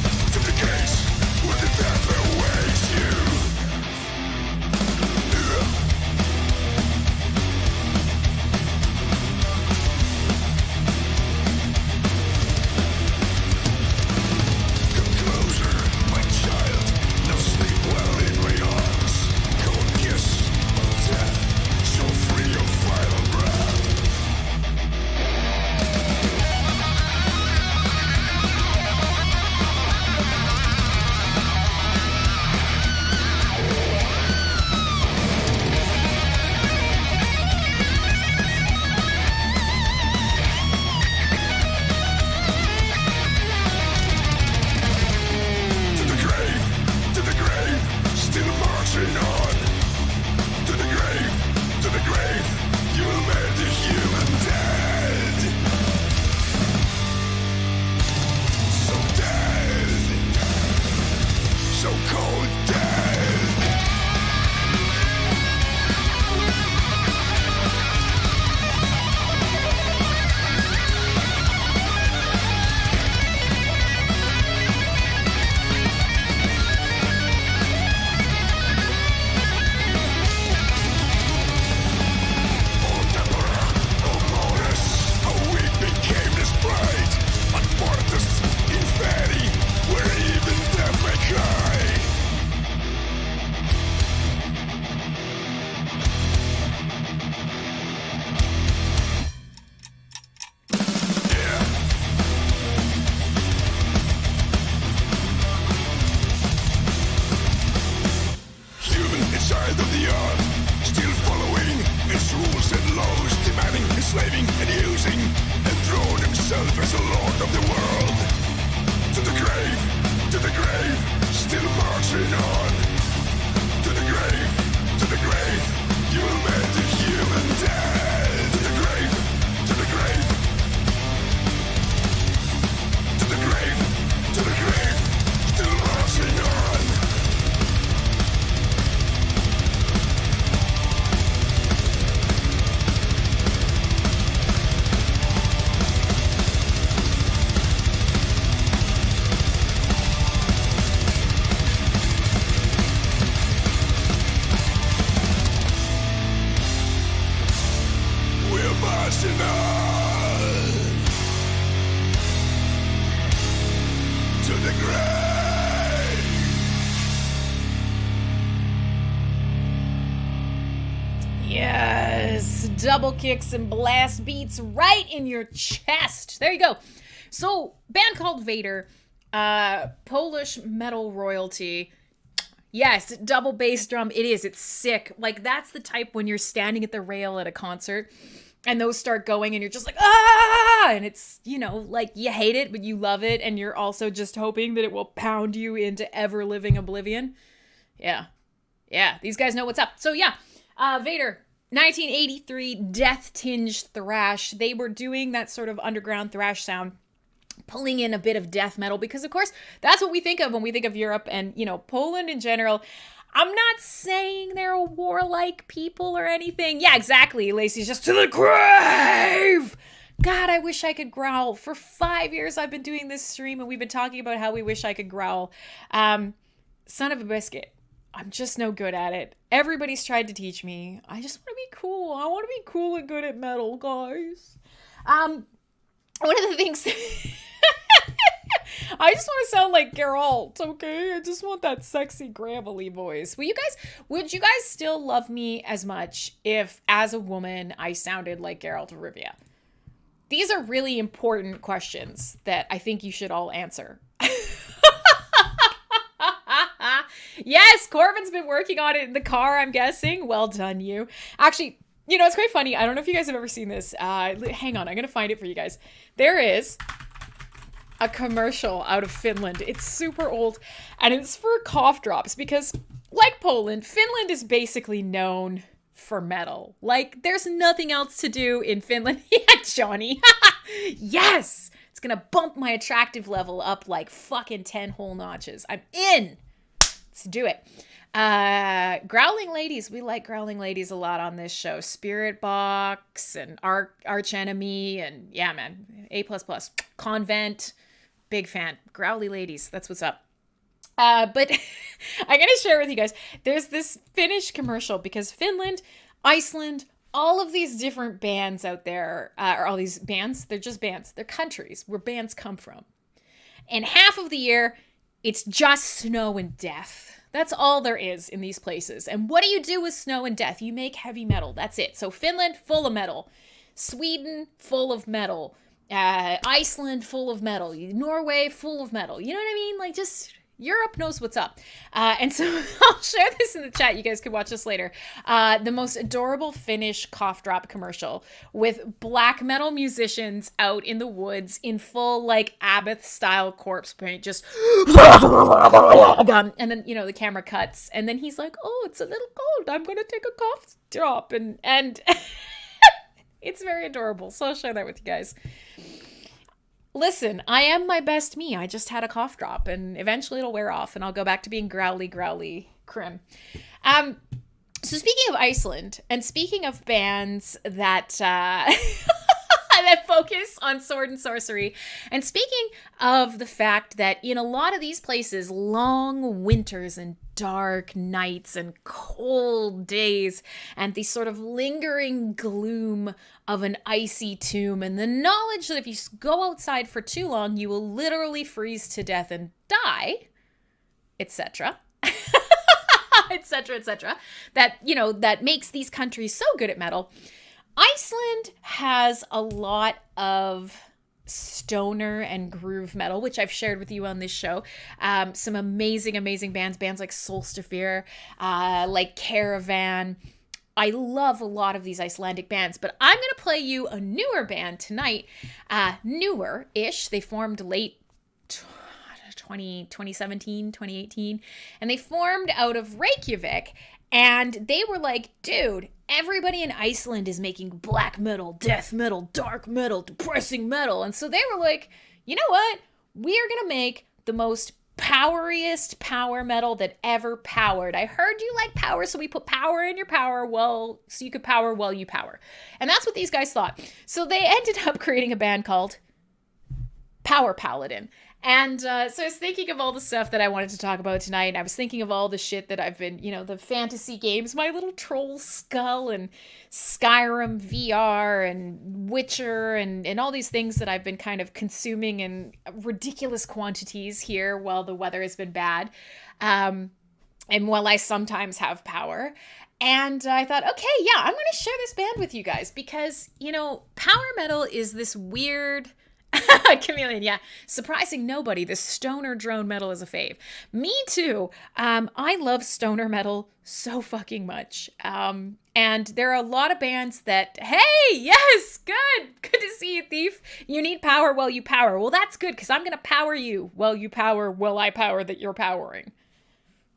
where the death awaits you. flows, demanding, enslaving, and using, enthroned himself as the lord of the world. To the grave, still marching on. To the grave, you will meet the human dead. To the grave, to the grave, to the grave, to the grave, still marching on. We're marching on to the grave. Yes, double kicks and blast beats right in your chest. There you go. So, band called 𝖊𝖕𝖎𝖘, Polish metal royalty. Yes, double bass drum. It is. It's sick. Like, that's the type when you're standing at the rail at a concert and those start going and you're just like, ah! And it's, you know, like you hate it, but you love it. And you're also just hoping that it will pound you into ever-living oblivion. Yeah. Yeah, these guys know what's up. So, yeah, 𝖊𝖕𝖎𝖘, 1983, death-tinged thrash. They were doing that sort of underground thrash sound, pulling in a bit of death metal, because of course that's what we think of when we think of Europe and, you know, Poland in general. I'm not saying they're a warlike people or anything. Yeah, exactly. Lacey's just to the grave. God, I wish I could growl. For 5 years I've been doing this stream and we've been talking about how we wish I could growl. Son of a biscuit. I'm just no good at it. Everybody's tried to teach me. I just want to be cool. I want to be cool and good at metal, guys. One of the things I just want to sound like Geralt, okay? I just want that sexy gravelly voice. Would you guys still love me as much if, as a woman, I sounded like Geralt of Rivia? These are really important questions that I think you should all answer. Yes, Corbin's been working on it in the car, I'm guessing. Well done, you. Actually, you know, it's quite funny. I don't know if you guys have ever seen this. Hang on, I'm going to find it for you guys. There is a commercial out of Finland. It's super old, and it's for cough drops because, like Poland, Finland is basically known for metal. Like, there's nothing else to do in Finland. Yeah, Johnny. Yes! It's going to bump my attractive level up like fucking 10 whole notches. I'm in! Let's do it. Growling ladies. We like growling ladies a lot on this show. Spirit Box and Arch Enemy and yeah, man. A++. Convent. Big fan. Growly ladies. That's what's up. But I'm going to share with you guys. There's this Finnish commercial because Finland, Iceland, all of these different bands out there, or all these bands, they're just bands. They're countries where bands come from. And half of the year, it's just snow and death. That's all there is in these places. And what do you do with snow and death? You make heavy metal. That's it. So Finland, full of metal. Sweden, full of metal. Iceland, full of metal. Norway, full of metal. You know what I mean? Like, just Europe knows what's up. And so I'll share this in the chat. You guys could watch this later. The most adorable Finnish cough drop commercial with black metal musicians out in the woods in full, like, Abbott style corpse paint, just and then, you know, the camera cuts and then he's like, oh, it's a little cold. I'm going to take a cough drop. And it's very adorable. So I'll share that with you guys. Listen, I am my best me. I just had a cough drop and eventually it'll wear off and I'll go back to being growly Crim. So speaking of Iceland and speaking of bands that that focus on sword and sorcery, and speaking of the fact that in a lot of these places, long winters and dark nights and cold days and the sort of lingering gloom of an icy tomb and the knowledge that if you go outside for too long, you will literally freeze to death and die, etc. etc., etc. That, you know, that makes these countries so good at metal. Iceland has a lot of stoner and groove metal, which I've shared with you on this show. Some amazing bands like Solstafir, like Caravan, I love a lot of these Icelandic bands, but I'm going to play you a newer band tonight, newer-ish. They formed late 2017, 2018, and they formed out of Reykjavik, and they were like, dude, everybody in Iceland is making black metal, death metal, dark metal, depressing metal, and so they were like, you know what? We are going to make the most poweriest power metal that ever powered. I heard you like power, so we put power in your power, well, so you could power while you power. And that's what these guys thought. So they ended up creating a band called Power Paladin. And so I was thinking of all the stuff that I wanted to talk about tonight. And I was thinking of all the shit that I've been, the fantasy games, My Little Troll Skull and Skyrim VR and Witcher and all these things that I've been kind of consuming in ridiculous quantities here while the weather has been bad. And while I sometimes have power. And I thought, okay, yeah, I'm going to share this band with you guys because, power metal is this weird... Chameleon, yeah. Surprising nobody. The stoner drone metal is a fave. Me too. I love stoner metal so fucking much. And there are a lot of bands that, hey, yes, good to see you, Thief. You need power while you power. Well, that's good because I'm going to power you while you power, while I power that you're powering.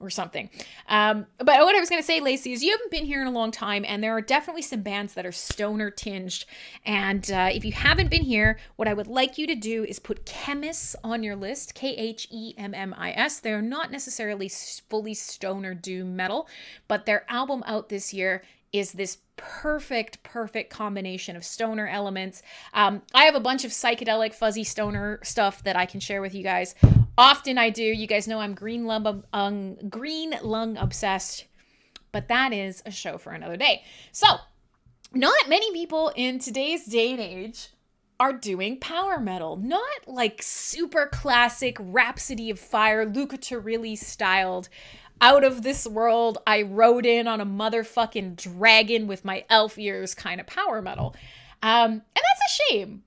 Or something. But what I was going to say, Lacey, is you haven't been here in a long time, and there are definitely some bands that are stoner tinged. And if you haven't been here, what I would like you to do is put Chemist on your list, Khemmis. They're not necessarily fully stoner doom metal, but their album out this year is this perfect combination of stoner elements. I have a bunch of psychedelic fuzzy stoner stuff that I can share with you guys. Often I do. You guys know I'm green lung obsessed, but that is a show for another day. So, not many people in today's day and age are doing power metal. Not like super classic Rhapsody of Fire, Luca Turilli styled, out of this world, I rode in on a motherfucking dragon with my elf ears kind of power metal. And that's a shame.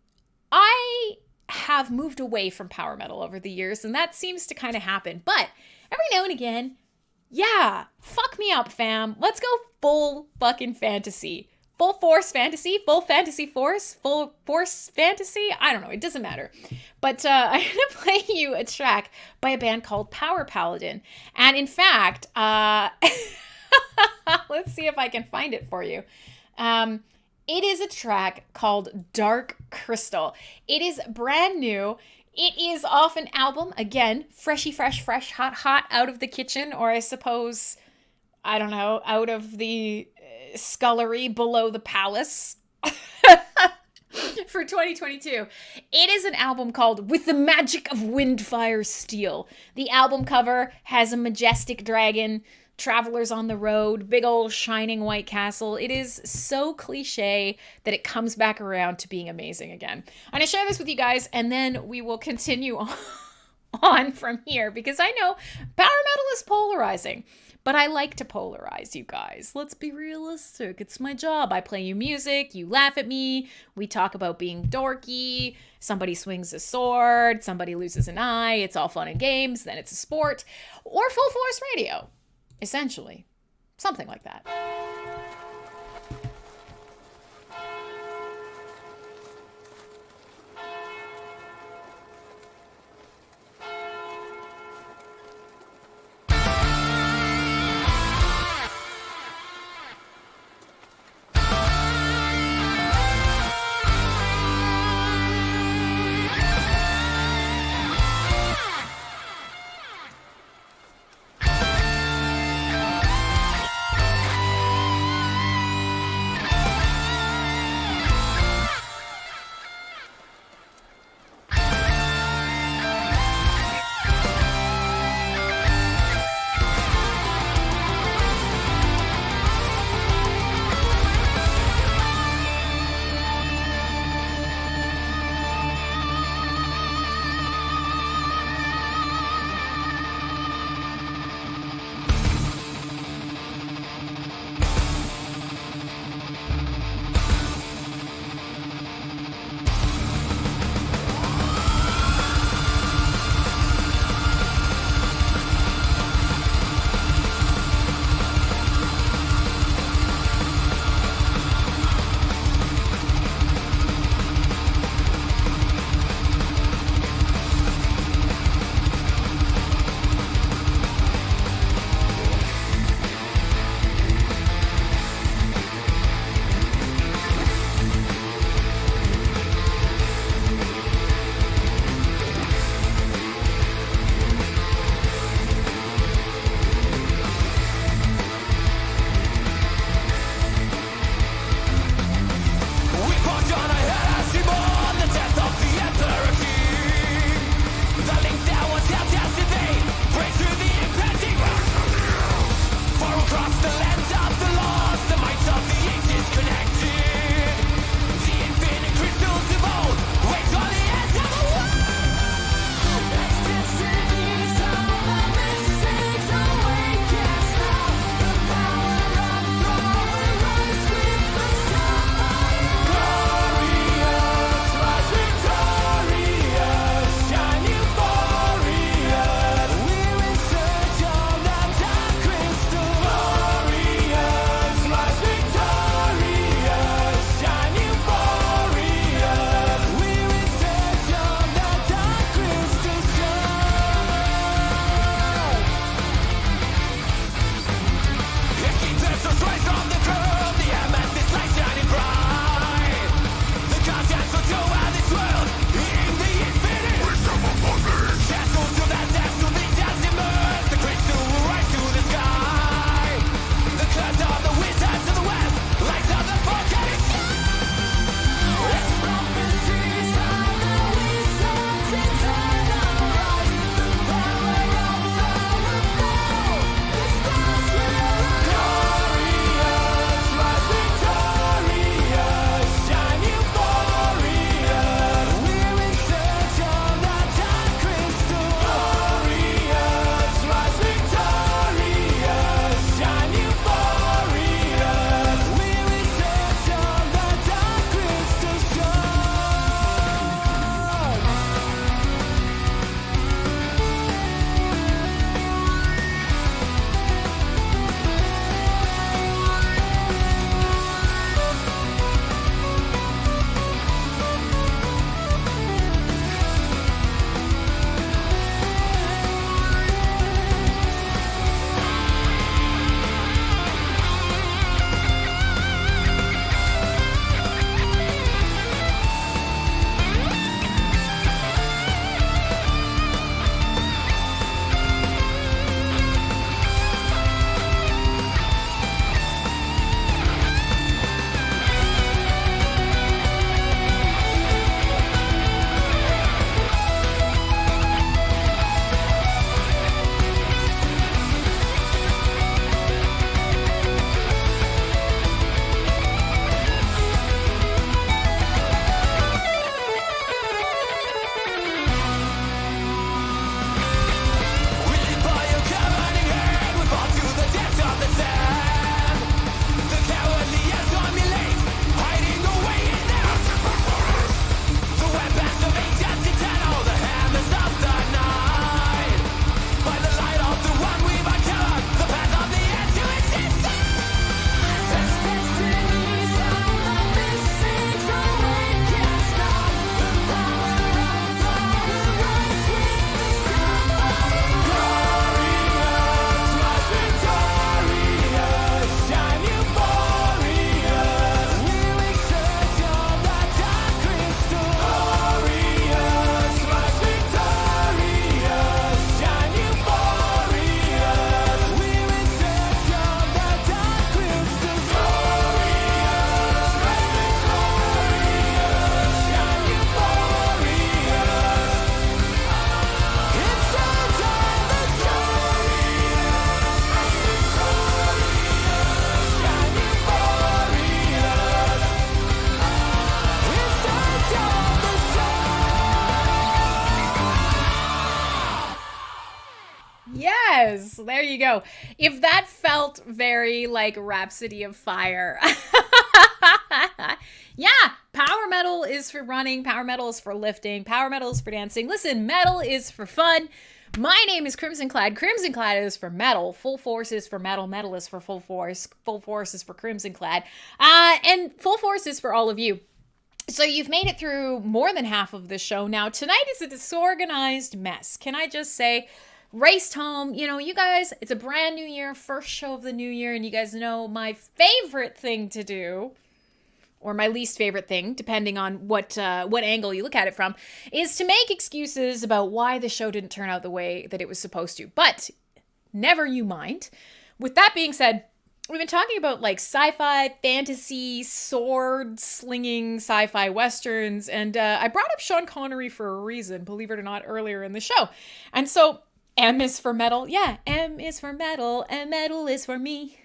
I have moved away from power metal over the years, and that seems to kind of happen. But every now and again, yeah, fuck me up, fam. Let's go full fucking fantasy. Full force fantasy, full fantasy force, full force fantasy. I don't know. It doesn't matter. But I'm going to play you a track by a band called Power Paladin. And in fact, let's see if I can find it for you. It is a track called Dark Crystal. It is brand new. It is off an album, again, fresh, hot, out of the kitchen, or I suppose, I don't know, out of the scullery below the palace for 2022. It is an album called With the Magic of Wind, Fire, Steel. The album cover has a majestic dragon, travelers on the road, big old shining white castle. It is so cliche that it comes back around to being amazing again. I'm going to share this with you guys, and then we will continue on from here, because I know power metal is polarizing. But I like to polarize, you guys. Let's be realistic. It's my job. I play you music. You laugh at me. We talk about being dorky. Somebody swings a sword. Somebody loses an eye. It's all fun and games. Then it's a sport. Or full force radio. Essentially. Something like that. is. There you go. If that felt very like Rhapsody of Fire. Yeah, power metal is for running, power metal is for lifting, power metal is for dancing. Listen, metal is for fun. My name is Crimsonclad. Crimsonclad is for metal. Full Force is for metal. Metal is for Full Force. Full Force is for Crimsonclad. And Full Force is for all of you. So you've made it through more than half of the show. Now, tonight is a disorganized mess. Can I just say, raced home. You know, you guys, it's a brand new year, first show of the new year, and you guys know my favorite thing to do, or my least favorite thing, depending on what angle you look at it from, is to make excuses about why the show didn't turn out the way that it was supposed to. But never you mind. With that being said, we've been talking about like sci-fi, fantasy, sword-slinging sci-fi westerns, and I brought up Sean Connery for a reason, believe it or not, earlier in the show. And so, M is for metal. Yeah, M is for metal, and metal is for me.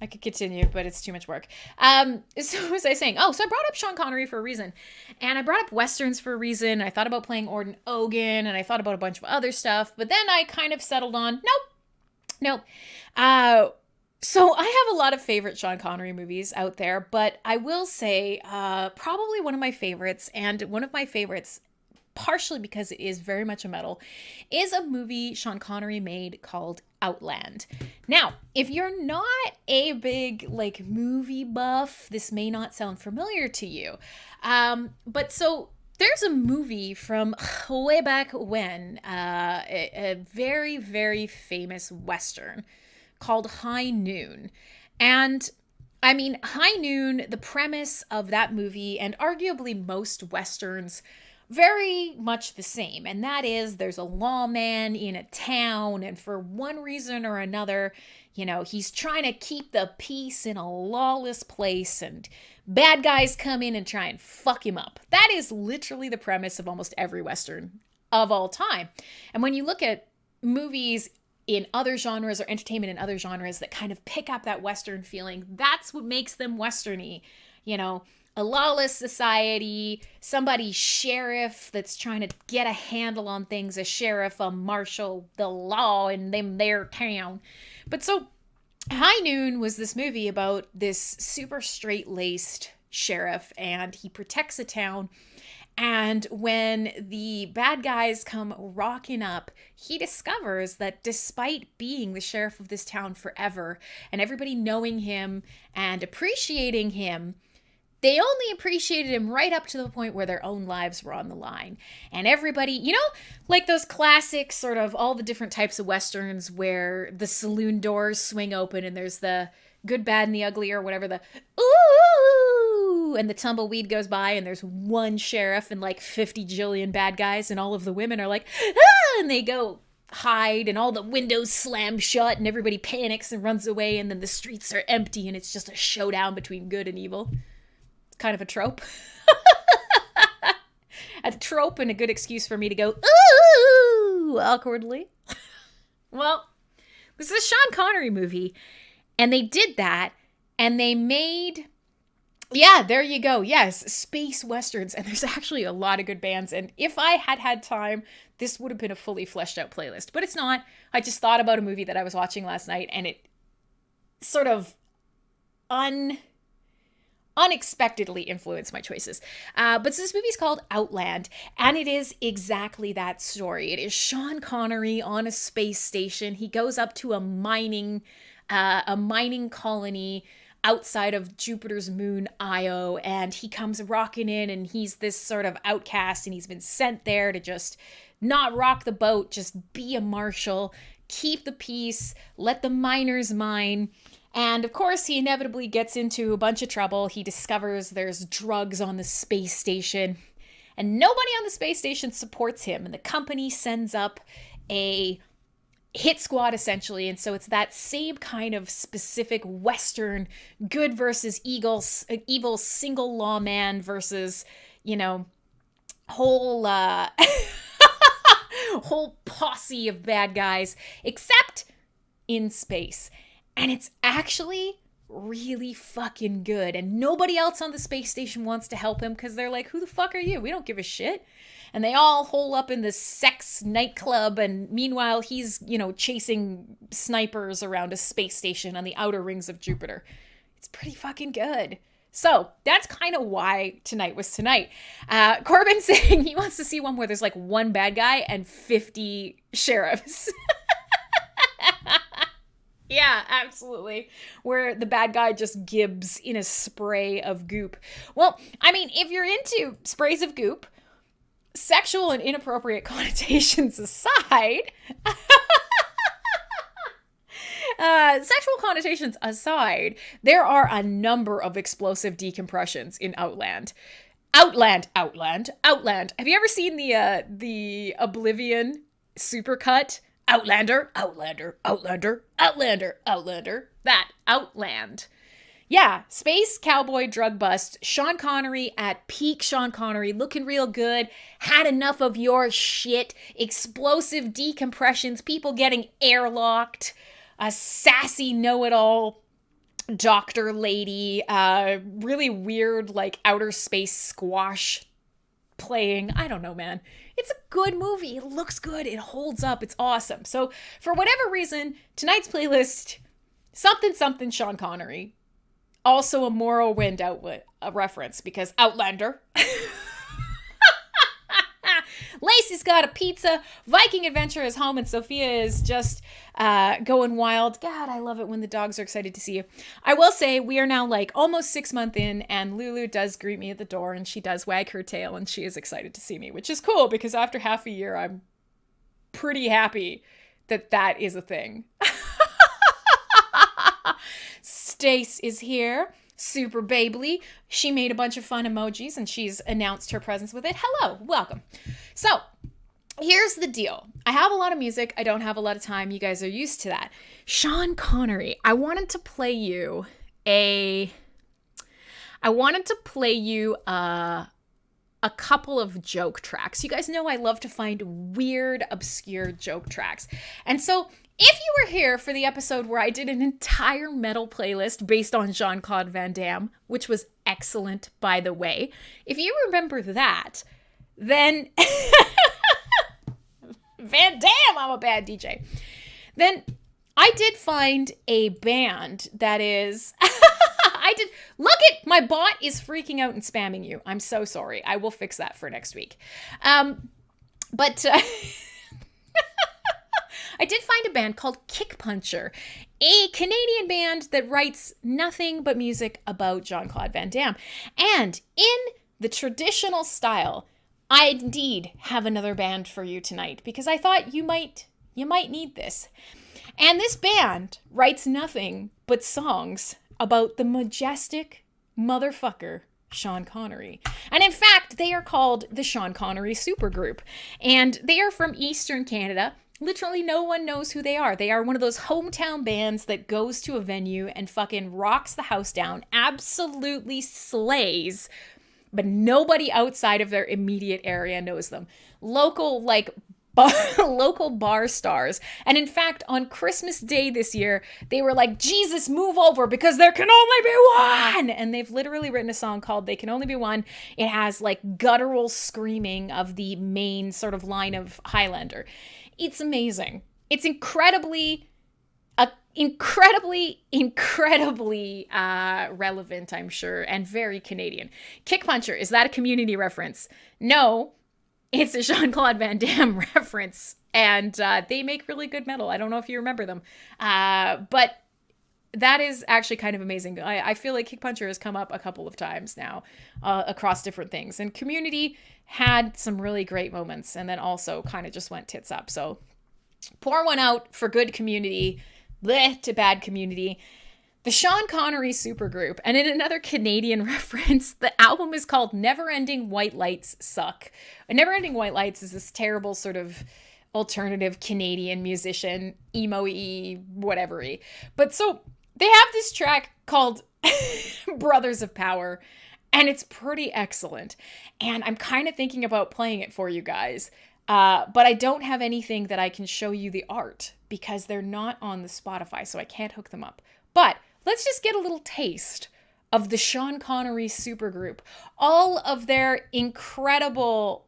I could continue, but it's too much work. So what was I saying? Oh, so I brought up Sean Connery for a reason. And I brought up westerns for a reason. I thought about playing 𝖍𝖊𝖆𝖏, and I thought about a bunch of other stuff. But then I kind of settled on, nope. So I have a lot of favorite Sean Connery movies out there. But I will say probably one of my favorites, and one of my favorites partially because it is very much a metal, is a movie Sean Connery made called Outland. Now, if you're not a big like movie buff, this may not sound familiar to you. But so there's a movie from way back when, a very, very famous Western called High Noon. And I mean, High Noon, the premise of that movie, and arguably most Westerns, very much the same. And that is, there's a lawman in a town, and for one reason or another, you know, he's trying to keep the peace in a lawless place, and bad guys come in and try and fuck him up. That is literally the premise of almost every Western of all time. And when you look at movies in other genres, or entertainment in other genres that kind of pick up that Western feeling, that's what makes them Westerny. You know, a lawless society, somebody sheriff that's trying to get a handle on things, a sheriff, a marshal, the law in their town. But so High Noon was this movie about this super straight-laced sheriff, and he protects a town. And when the bad guys come rocking up, he discovers that despite being the sheriff of this town forever, and everybody knowing him and appreciating him, they only appreciated him right up to the point where their own lives were on the line. And everybody, you know, like those classic sort of all the different types of Westerns where the saloon doors swing open and there's the good, bad, and the ugly, or whatever, the ooh, and the tumbleweed goes by and there's one sheriff and like 50 jillion bad guys, and all of the women are like, ah, and they go hide, and all the windows slam shut and everybody panics and runs away, and then the streets are empty and it's just a showdown between good and evil. Kind of a trope. A trope and a good excuse for me to go, ooh, awkwardly. Well, this is a Sean Connery movie, and they did that, and they made, yeah, there you go, yes, space westerns, and there's actually a lot of good bands, and if I had had time, this would have been a fully fleshed out playlist, but it's not. I just thought about a movie that I was watching last night, and it sort of unexpectedly influenced my choices. But so this movie's called Outland, and it is exactly that story. It is Sean Connery on a space station. He goes up to a mining colony outside of Jupiter's moon Io, and he comes rocking in, and he's this sort of outcast, and he's been sent there to just not rock the boat, just be a marshal, keep the peace, let the miners mine. And of course, he inevitably gets into a bunch of trouble. He discovers there's drugs on the space station, and nobody on the space station supports him. And the company sends up a hit squad, essentially. And so it's that same kind of specific Western good versus evil single lawman versus, you know, whole whole posse of bad guys, except in space. And it's actually really fucking good. And nobody else on the space station wants to help him because they're like, who the fuck are you? We don't give a shit. And they all hole up in this sex nightclub. And meanwhile, he's, chasing snipers around a space station on the outer rings of Jupiter. It's pretty fucking good. So that's kind of why tonight was tonight. Corbin saying he wants to see one where there's like one bad guy and 50 sheriffs. Yeah, absolutely. Where the bad guy just gibs in a spray of goop. Well, I mean, if you're into sprays of goop, sexual and inappropriate connotations aside, there are a number of explosive decompressions in Outland. Outland. Have you ever seen the Oblivion supercut? Outlander. That Outland. Yeah, space cowboy drug bust. Sean Connery at peak Sean Connery, looking real good. Had enough of your shit. Explosive decompressions. People getting airlocked. A sassy know-it-all doctor lady. Really weird, like, outer space squash playing. I don't know, man. It's a good movie. It looks good. It holds up. It's awesome. So for whatever reason, tonight's playlist, something Sean Connery. Also a Morrowind a reference because Outlander. Lacey's got a pizza. Viking Adventure is home and Sophia is just going wild. God, I love it when the dogs are excited to see you. I will say we are now like almost 6 months in and Lulu does greet me at the door and she does wag her tail and she is excited to see me, which is cool because after half a year, I'm pretty happy that that is a thing. Stace is here. Super babely. She made a bunch of fun emojis and she's announced her presence with it. Hello, welcome. So here's the deal. I have a lot of music. I don't have a lot of time. You guys are used to that. Sean Connery. I wanted to play you a couple of joke tracks. You guys know I love to find weird, obscure joke tracks. And so if you were here for the episode where I did an entire metal playlist based on Jean-Claude Van Damme, which was excellent, by the way, if you remember that, then Van Damme, I'm a bad DJ. Then I did find a band that is... Look at my bot is freaking out and spamming you. I'm so sorry. I will fix that for next week. But I did find a band called Kick Puncher, a Canadian band that writes nothing but music about Jean-Claude Van Damme. And in the traditional style, I indeed have another band for you tonight because I thought you might need this. And this band writes nothing but songs about the majestic motherfucker Sean Connery. And in fact, they are called the Sean Connery Supergroup. And they are from Eastern Canada. Literally no one knows who they are. They are one of those hometown bands that goes to a venue and fucking rocks the house down, absolutely slays, but nobody outside of their immediate area knows them. Local bar stars. And in fact, on Christmas Day this year, they were like, Jesus, move over because there can only be one. And they've literally written a song called They Can Only Be One. It has like guttural screaming of the main sort of line of Highlander. It's amazing. It's incredibly relevant, I'm sure, and very Canadian. Kick Puncher, is that a Community reference? No. It's a Jean-Claude Van Damme reference, and they make really good metal. I don't know if you remember them, but that is actually kind of amazing. I feel like Kick Puncher has come up a couple of times now across different things, and Community had some really great moments, and then also kind of just went tits up. So pour one out for good Community, bleh to bad Community. The Sean Connery Supergroup, and in another Canadian reference, the album is called Never-Ending White Lights Suck. Never-Ending White Lights is this terrible sort of alternative Canadian musician, emo-y, whatever-y. But so they have this track called Brothers of Power, and it's pretty excellent. And I'm kind of thinking about playing it for you guys, but I don't have anything that I can show you the art because they're not on the Spotify, so I can't hook them up. But let's just get a little taste of the Sean Connery supergroup. All of their incredible,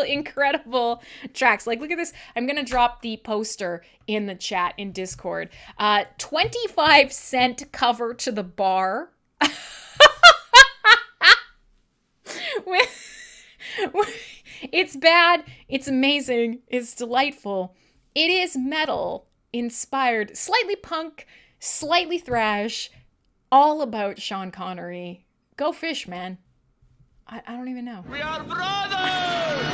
incredible tracks. Like, look at this. I'm going to drop the poster in the chat in Discord. 25 cent cover to the bar. It's bad. It's amazing. It's delightful. It is metal inspired, slightly punk, slightly thrash, all about Sean Connery. Go fish, man. I don't even know. We are brothers!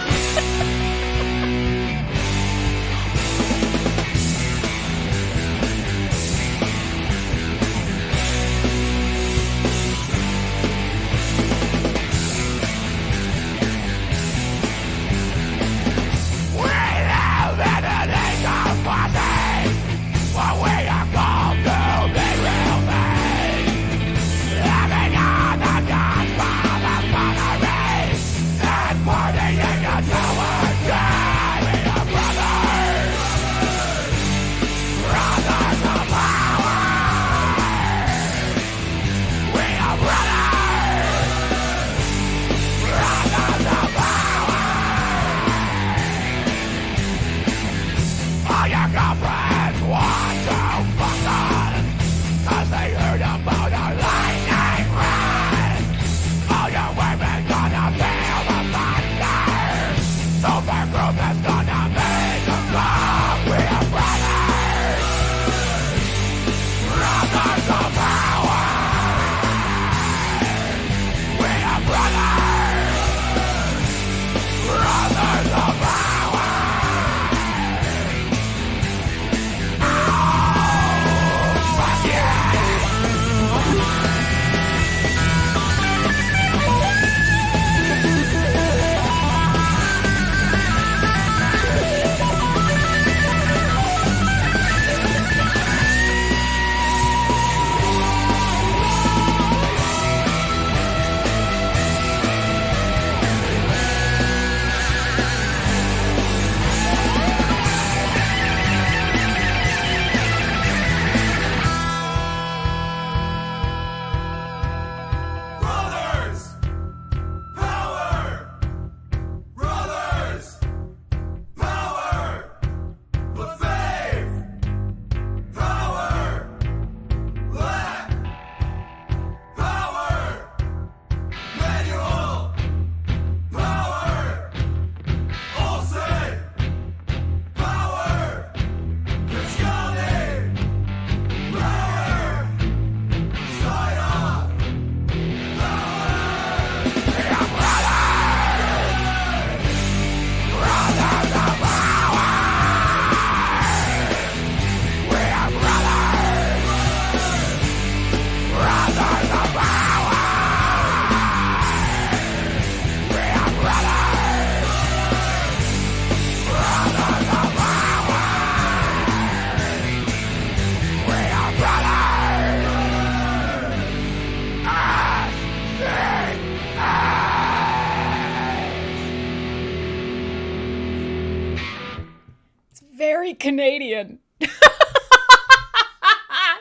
Canadian.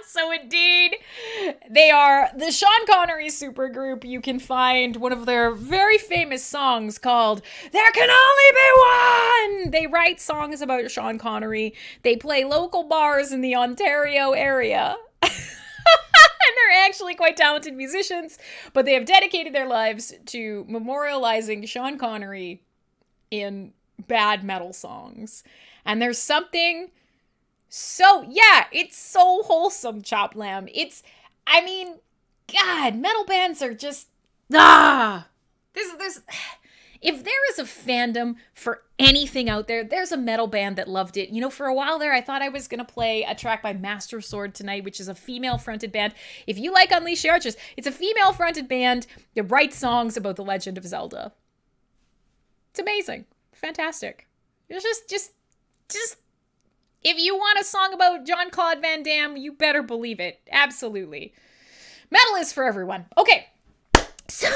So indeed, they are the Sean Connery supergroup. You can find one of their very famous songs called There Can Only Be One. They write songs about Sean Connery. They play local bars in the Ontario area. And they're actually quite talented musicians, but they have dedicated their lives to memorializing Sean Connery in bad metal songs. And there's something it's so wholesome, Chopped Lamb. God, metal bands are just, there's if there is a fandom for anything out there, there's a metal band that loved it. You know, for a while there, I thought I was going to play a track by Master Sword tonight, which is a female-fronted band. If you like Unleash the Archers, it's a female-fronted band that writes songs about the legend of Zelda. It's amazing. Fantastic. It's just if you want a song about Jean-Claude Van Damme, you better believe it. Absolutely. Metal is for everyone. Okay. So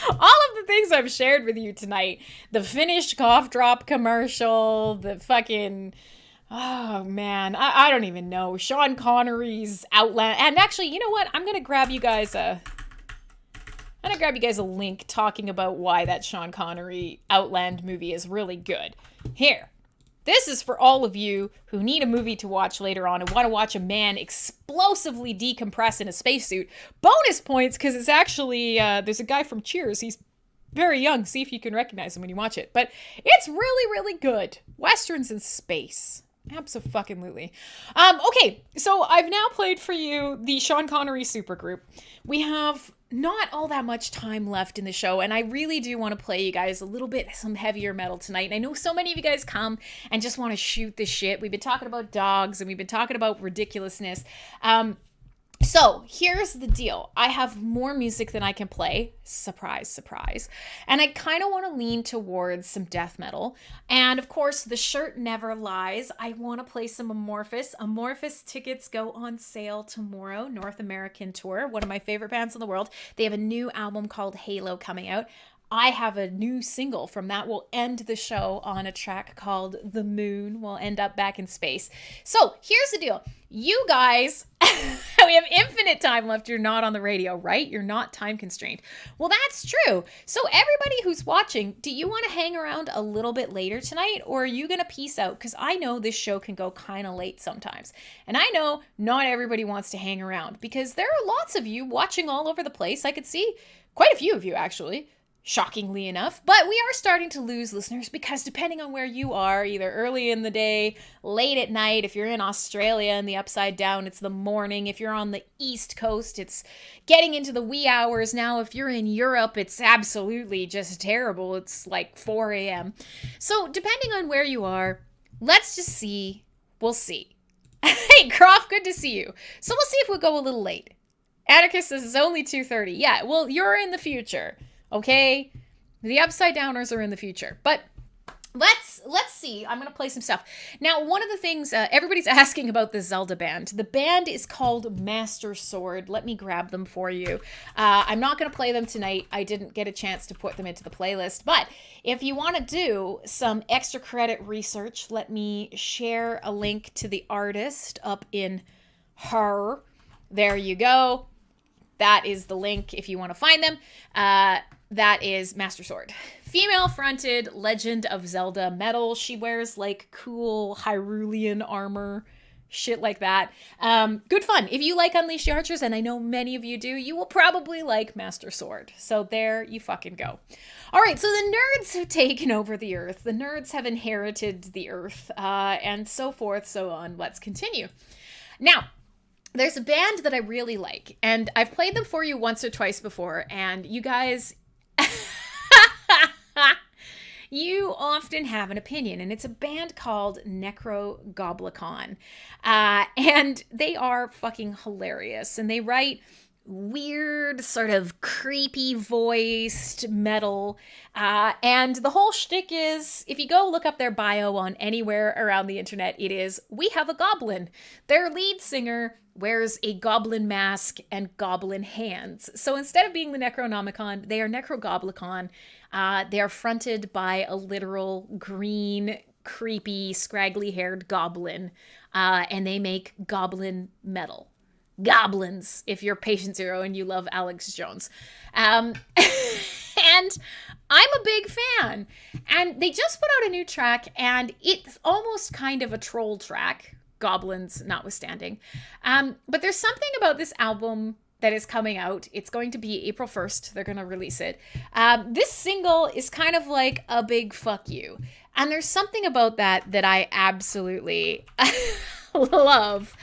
all of the things I've shared with you tonight, the finished cough drop commercial, the fucking Oh man, I don't even know. Sean Connery's Outland. And actually, you know what? I'm gonna grab you guys a link talking about why that Sean Connery Outland movie is really good. Here. This is for all of you who need a movie to watch later on and want to watch a man explosively decompress in a spacesuit. Bonus points, because it's actually, there's a guy from Cheers. He's very young. See if you can recognize him when you watch it. But it's really, really good. Westerns in space. Abso-fucking-lutely. Okay, so I've now played for you the Sean Connery supergroup. We have not all that much time left in the show, and I really do want to play you guys a little bit some heavier metal tonight. And I know so many of you guys come and just want to shoot the shit. We've been talking about dogs, and we've been talking about ridiculousness. So here's the deal. I have more music than I can play. Surprise, surprise. And I kind of want to lean towards some death metal. And of course, the shirt never lies. I want to play some Amorphous. Amorphous tickets go on sale tomorrow. North American tour. One of my favorite bands in the world. They have a new album called Halo coming out. I have a new single from that. We'll end the show on a track called The Moon. We'll end up back in space. So here's the deal. You guys, we have infinite time left. You're not on the radio, right? You're not time constrained. Well, that's true. So everybody who's watching, do you want to hang around a little bit later tonight, or are you going to peace out? Because I know this show can go kind of late sometimes. And I know not everybody wants to hang around because there are lots of you watching all over the place. I could see quite a few of you, actually. Shockingly enough, but we are starting to lose listeners because depending on where you are, either early in the day, late at night, if you're in Australia and the upside down, it's the morning. If you're on the East Coast, it's getting into the wee hours. Now, if you're in Europe, it's absolutely just terrible. It's like 4 a.m. So depending on where you are, let's just see. We'll see. Hey, Croft, good to see you. So we'll see if we'll go a little late. Atticus says it's only 2:30. Yeah, well, you're in the future. Okay, the upside downers are in the future, but let's see. I'm gonna play some stuff now. One of the things everybody's asking about the Zelda band. The band is called Master Sword. Let me grab them for you. I'm not gonna play them tonight. I didn't get a chance to put them into the playlist, but if you want to do some extra credit research, let me share a link to the artist up in her. There you go. That is the link if you want to find them. That is Master Sword. Female-fronted Legend of Zelda metal. She wears like cool Hyrulean armor, shit like that. Good fun. If you like Unleash the Archers, and I know many of you do, you will probably like Master Sword. So there you fucking go. All right, so the nerds have taken over the earth. The nerds have inherited the earth, and so forth, so on. Let's continue. Now, there's a band that I really like, and I've played them for you once or twice before, and you guys, you often have an opinion, and it's a band called 𝖭𝖑𝖑𝖋𝖔𝖄𝐿, and they are fucking hilarious, and they write weird, sort of creepy voiced metal, and the whole shtick is, if you go look up their bio on anywhere around the internet, it is, we have a goblin. Their lead singer wears a goblin mask and goblin hands. So instead of being the Necronomicon, they are 𝖭𝖑𝖑𝖋𝖔𝖄𝐿. They are fronted by a literal green, creepy, scraggly-haired goblin, and they make goblin metal. Goblins, if you're Patient Zero and you love Alex Jones. And I'm a big fan. And they just put out a new track, and it's almost kind of a troll track, goblins notwithstanding. But there's something about this album that is coming out. It's going to be April 1st. They're going to release it. This single is kind of like a big fuck you. And there's something about that I absolutely love.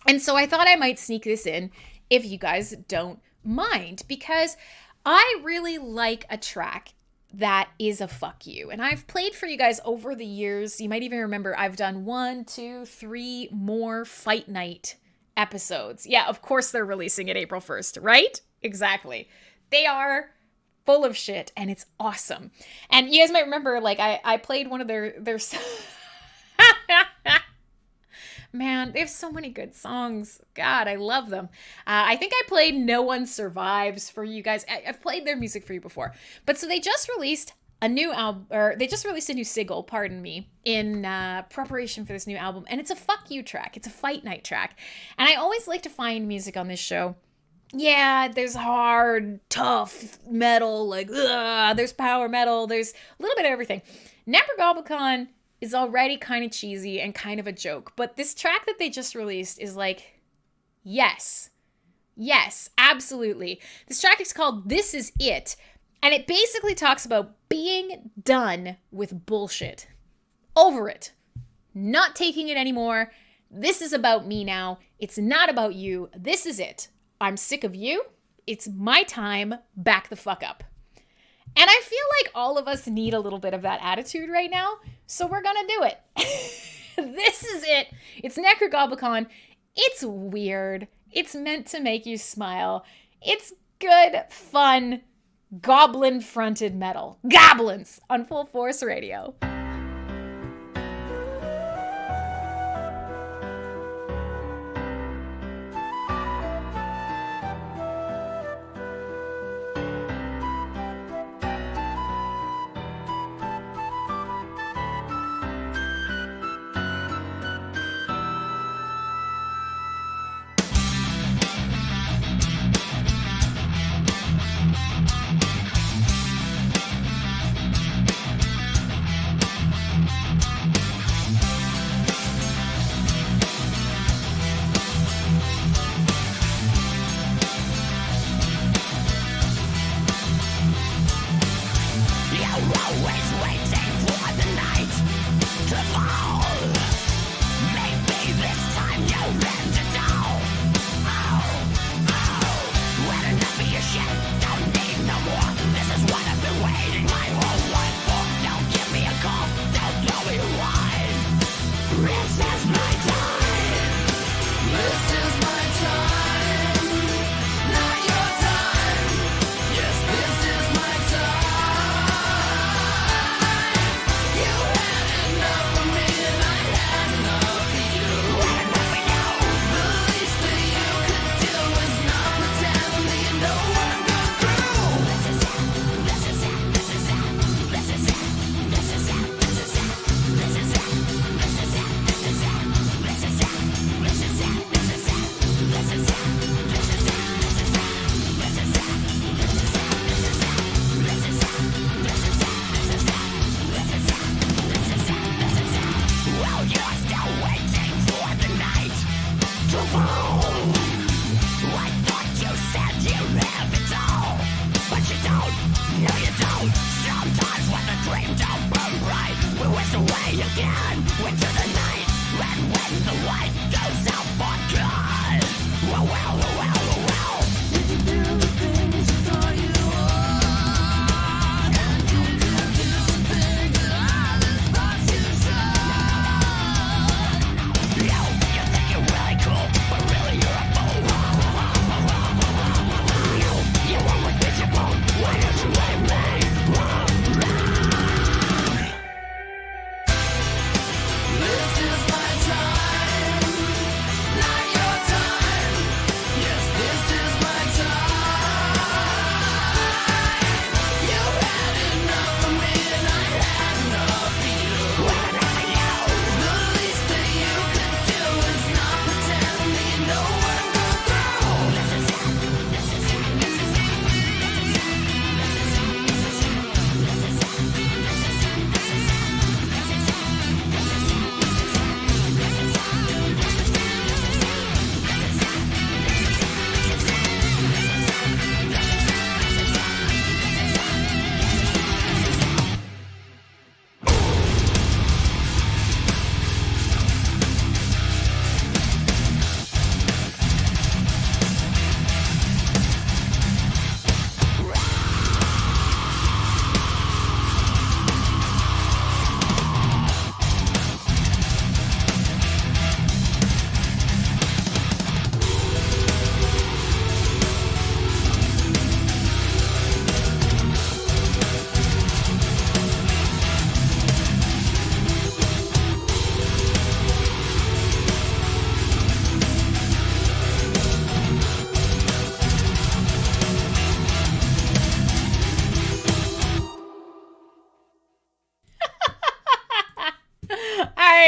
And so I thought I might sneak this in if you guys don't mind, because I really like a track that is a fuck you. And I've played for you guys over the years. You might even remember I've done 1, 2, 3 more Fight Night episodes. Yeah, of course they're releasing it April 1st, right? Exactly. They are full of shit, and it's awesome. And you guys might remember, like, I played one of their Man, they have so many good songs. God, I love them. I think I played No One Survives for you guys. I've played their music for you before. But so they just released a new album, or they just released a new single, pardon me, in preparation for this new album. And it's a fuck you track. It's a fight night track. And I always like to find music on this show. Yeah, there's hard, tough metal, like, there's power metal, there's a little bit of everything. 𝖊𝖊𝖆𝖘 is already kind of cheesy and kind of a joke, but this track that they just released is like, yes, absolutely. This track is called This Is It, and it basically talks about being done with bullshit. Over it. Not taking it anymore. This is about me now. It's not about you. This is it. I'm sick of you. It's my time. Back the fuck up. And I feel like all of us need a little bit of that attitude right now, so we're gonna do it. This is it. It's 𝖊𝖊𝖆𝖘. It's weird. It's meant to make you smile. It's good, fun, goblin-fronted metal. Goblins on Full Force Radio.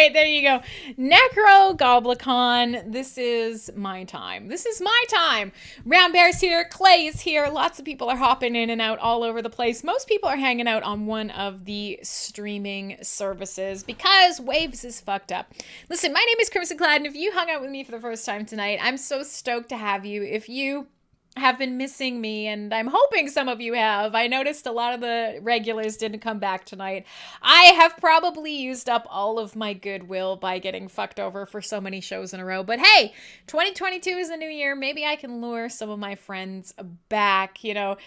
right, there you go. 𝖭𝖑𝖋𝖔𝖵𝖎. This is my time. This is my time. Round Bear's here. Clay is here. Lots of people are hopping in and out all over the place. Most people are hanging out on one of the streaming services because Waves is fucked up. Listen, my name is Crimsonclad, and if you hung out with me for the first time tonight, I'm so stoked to have you. If you have been missing me, and I'm hoping some of you have. I noticed a lot of the regulars didn't come back tonight. I have probably used up all of my goodwill by getting fucked over for so many shows in a row. But hey, 2022 is a new year. Maybe I can lure some of my friends back. You know,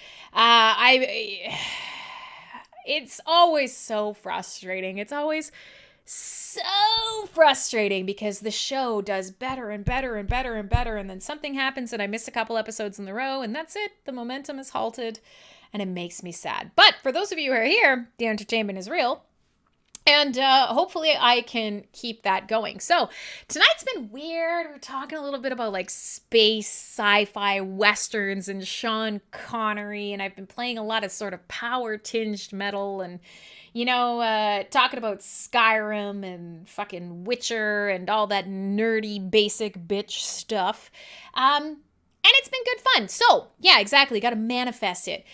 it's always so frustrating. It's always so frustrating because the show does better and better and better and better, and then something happens and I miss a couple episodes in a row, and that's it. The momentum is halted, and it makes me sad. But for those of you who are here, the entertainment is real, and hopefully I can keep that going. So tonight's been weird. We're talking a little bit about like space, sci-fi, westerns, and Sean Connery, and I've been playing a lot of sort of power-tinged metal, and you know, talking about Skyrim and fucking Witcher and all that nerdy basic bitch stuff. And it's been good fun. So, yeah, exactly. Got to manifest it.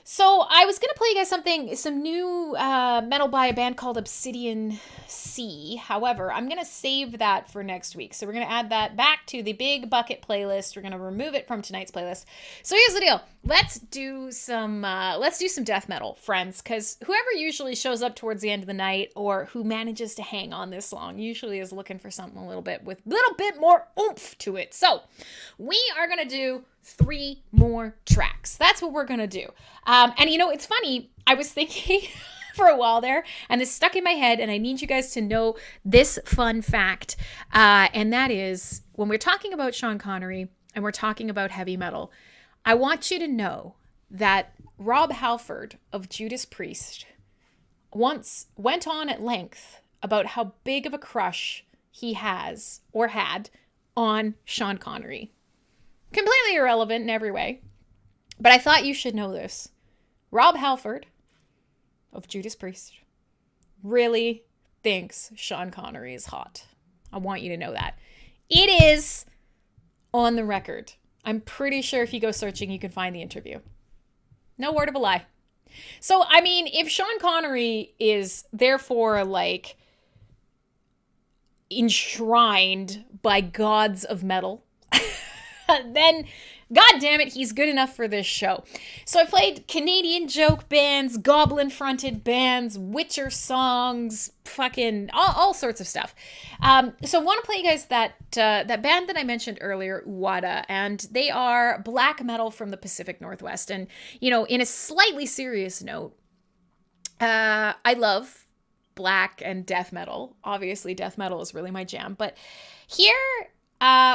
So I was going to play you guys some new metal by a band called Obsidian Sea. However, I'm going to save that for next week. So we're going to add that back to the big bucket playlist. We're going to remove it from tonight's playlist. So here's the deal. Let's do some death metal, friends, because whoever usually shows up towards the end of the night or who manages to hang on this long usually is looking for something a little bit more oomph to it. So we are going to do 3 more tracks. That's what we're going to do. And you know, it's funny. I was thinking for a while there, and this stuck in my head, and I need you guys to know this fun fact. And that is, when we're talking about Sean Connery and we're talking about heavy metal, I want you to know that 𝖊𝖕𝖆𝖆 of Judas Priest once went on at length about how big of a crush he has or had on Sean Connery. Completely irrelevant in every way, but I thought you should know this. 𝖊𝖆𝖆𝖆 of Judas Priest really thinks Sean Connery is hot. I want you to know that. It is on the record. I'm pretty sure if you go searching, you can find the interview. No word of a lie. So, I mean, if Sean Connery is therefore like enshrined by gods of metal, then god damn it, he's good enough for this show. So I played Canadian joke bands, goblin-fronted bands, Witcher songs, fucking all sorts of stuff. So I want to play you guys that band that I mentioned earlier, 𝖊𝖐𝖆, and they are black metal from the Pacific Northwest. And, you know, in a slightly serious note, I love black and death metal. Obviously, death metal is really my jam. But here,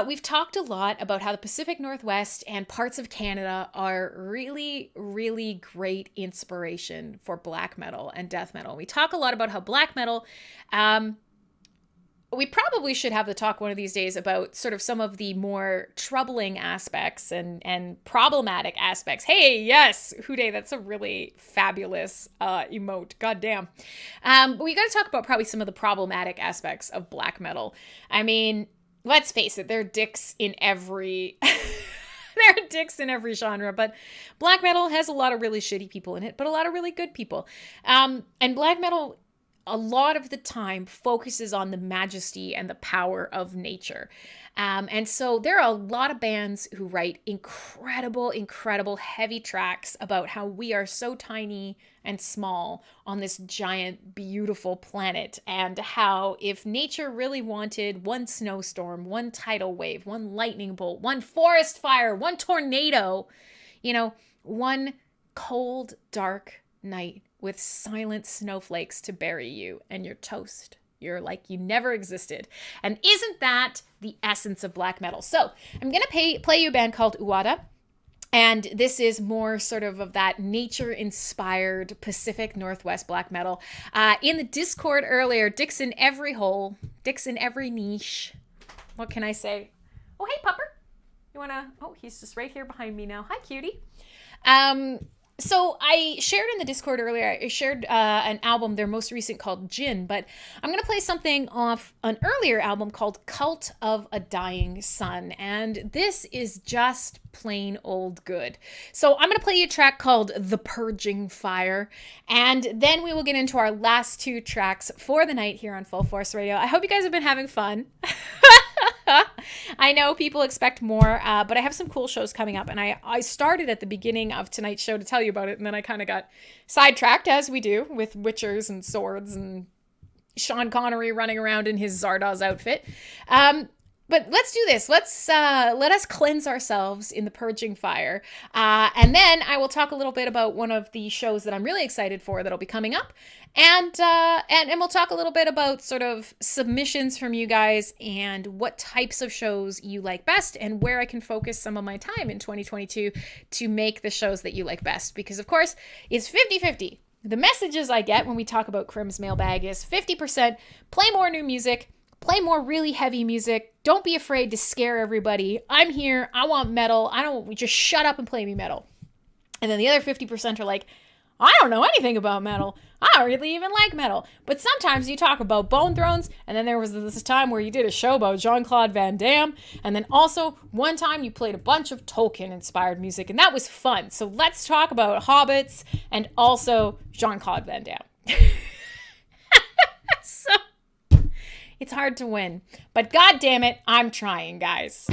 we've talked a lot about how the Pacific Northwest and parts of Canada are really, really great inspiration for black metal and death metal. We talk a lot about how black metal, we probably should have the talk one of these days about sort of some of the more troubling aspects and problematic aspects. Hey, yes, 𝖊𝖕𝖆, that's a really fabulous emote. Goddamn. But we got to talk about probably some of the problematic aspects of black metal. I mean, let's face it, there are dicks in every genre, but black metal has a lot of really shitty people in it, but a lot of really good people. And black metal, a lot of the time, focuses on the majesty and the power of nature. And so there are a lot of bands who write incredible heavy tracks about how we are so tiny and small on this giant, beautiful planet, and how if nature really wanted one snowstorm, one tidal wave, one lightning bolt, one forest fire, one tornado, you know, one cold, dark night with silent snowflakes to bury you, and you're toast. You're like you never existed. And isn't that the essence of black metal? So I'm going to play you a band called 𝖊𝖐𝖆. And this is more sort of that nature-inspired Pacific Northwest black metal. In the Discord earlier, dicks in every hole, dicks in every niche. What can I say? Oh, hey, pupper. You want to... Oh, he's just right here behind me now. Hi, cutie. So I shared in the Discord earlier, I shared an album, their most recent, called Jinn, but I'm going to play something off an earlier album called Cult of a Dying Sun, and this is just plain old good. So I'm going to play you a track called The Purging Fire, and then we will get into our last two tracks for the night here on Full Force Radio. I hope you guys have been having fun. I know people expect more, but I have some cool shows coming up, and I started at the beginning of tonight's show to tell you about it, and then I kind of got sidetracked, as we do, with witchers and swords and Sean Connery running around in his Zardoz outfit. But let's do this. Let us cleanse ourselves in the purging fire. And then I will talk a little bit about one of the shows that I'm really excited for that'll be coming up. And we'll talk a little bit about sort of submissions from you guys and what types of shows you like best and where I can focus some of my time in 2022 to make the shows that you like best. Because, of course, it's 50-50. The messages I get when we talk about Crim's mailbag is 50% play more new music, play more really heavy music. Don't be afraid to scare everybody. I'm here. I want metal. I don't just shut up and play me metal. And then the other 50% are like, I don't know anything about metal. I don't really even like metal. But sometimes you talk about Bone Thrones, and then there was this time where you did a show about Jean-Claude Van Damme, and then also one time you played a bunch of Tolkien-inspired music, and that was fun. So let's talk about hobbits and also Jean-Claude Van Damme. So it's hard to win, but God damn it, I'm trying, guys.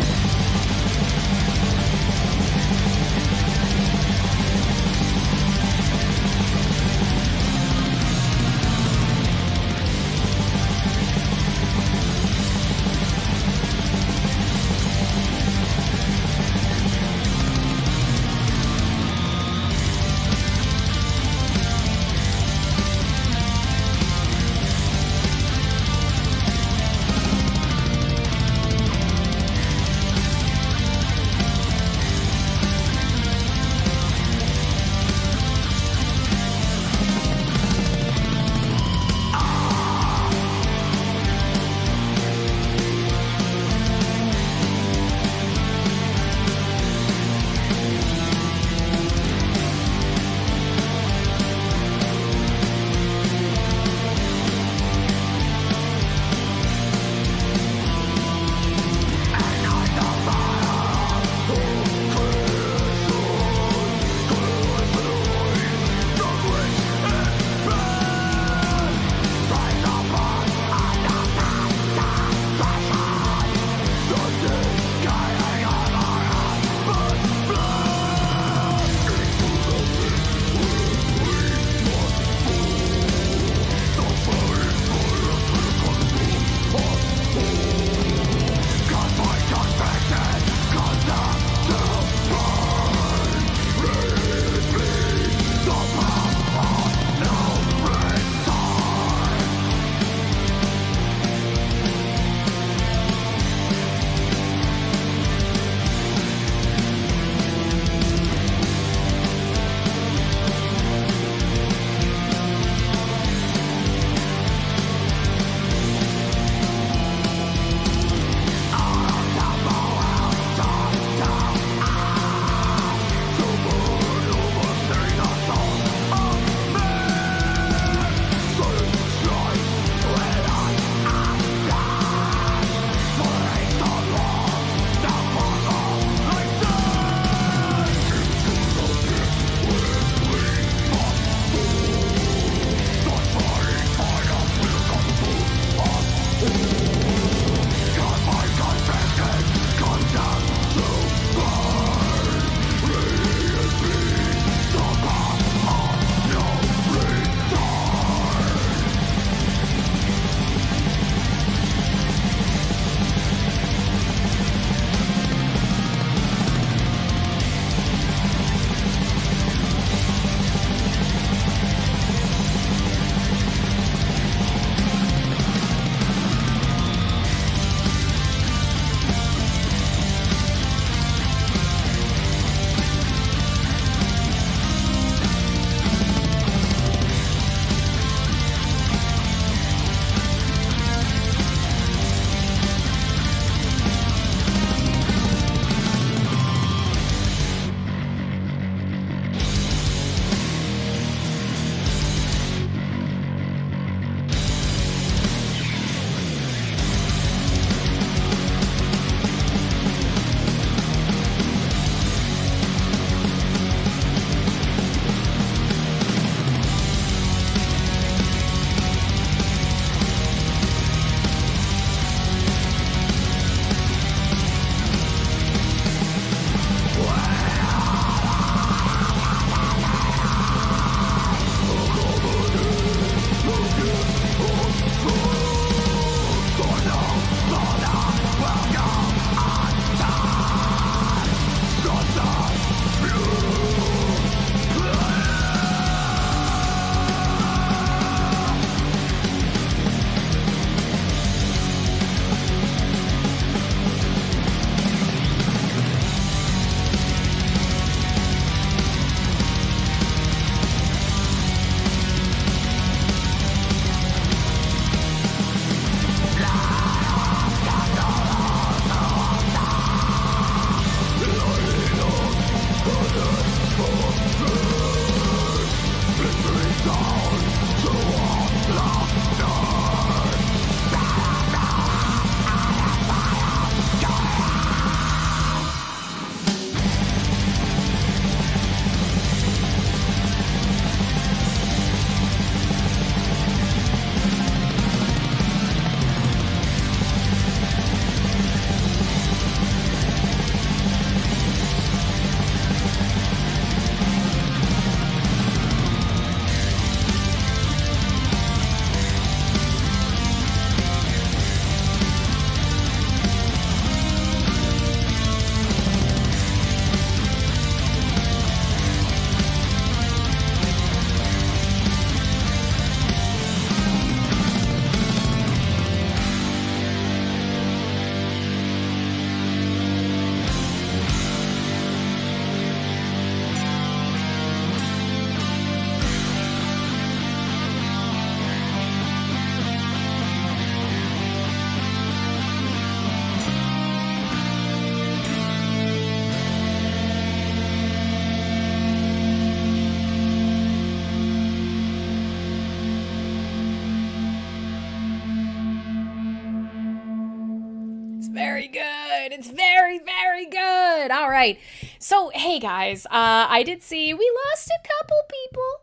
very good. It's very, very good. All right. So, hey guys, I did see we lost a couple people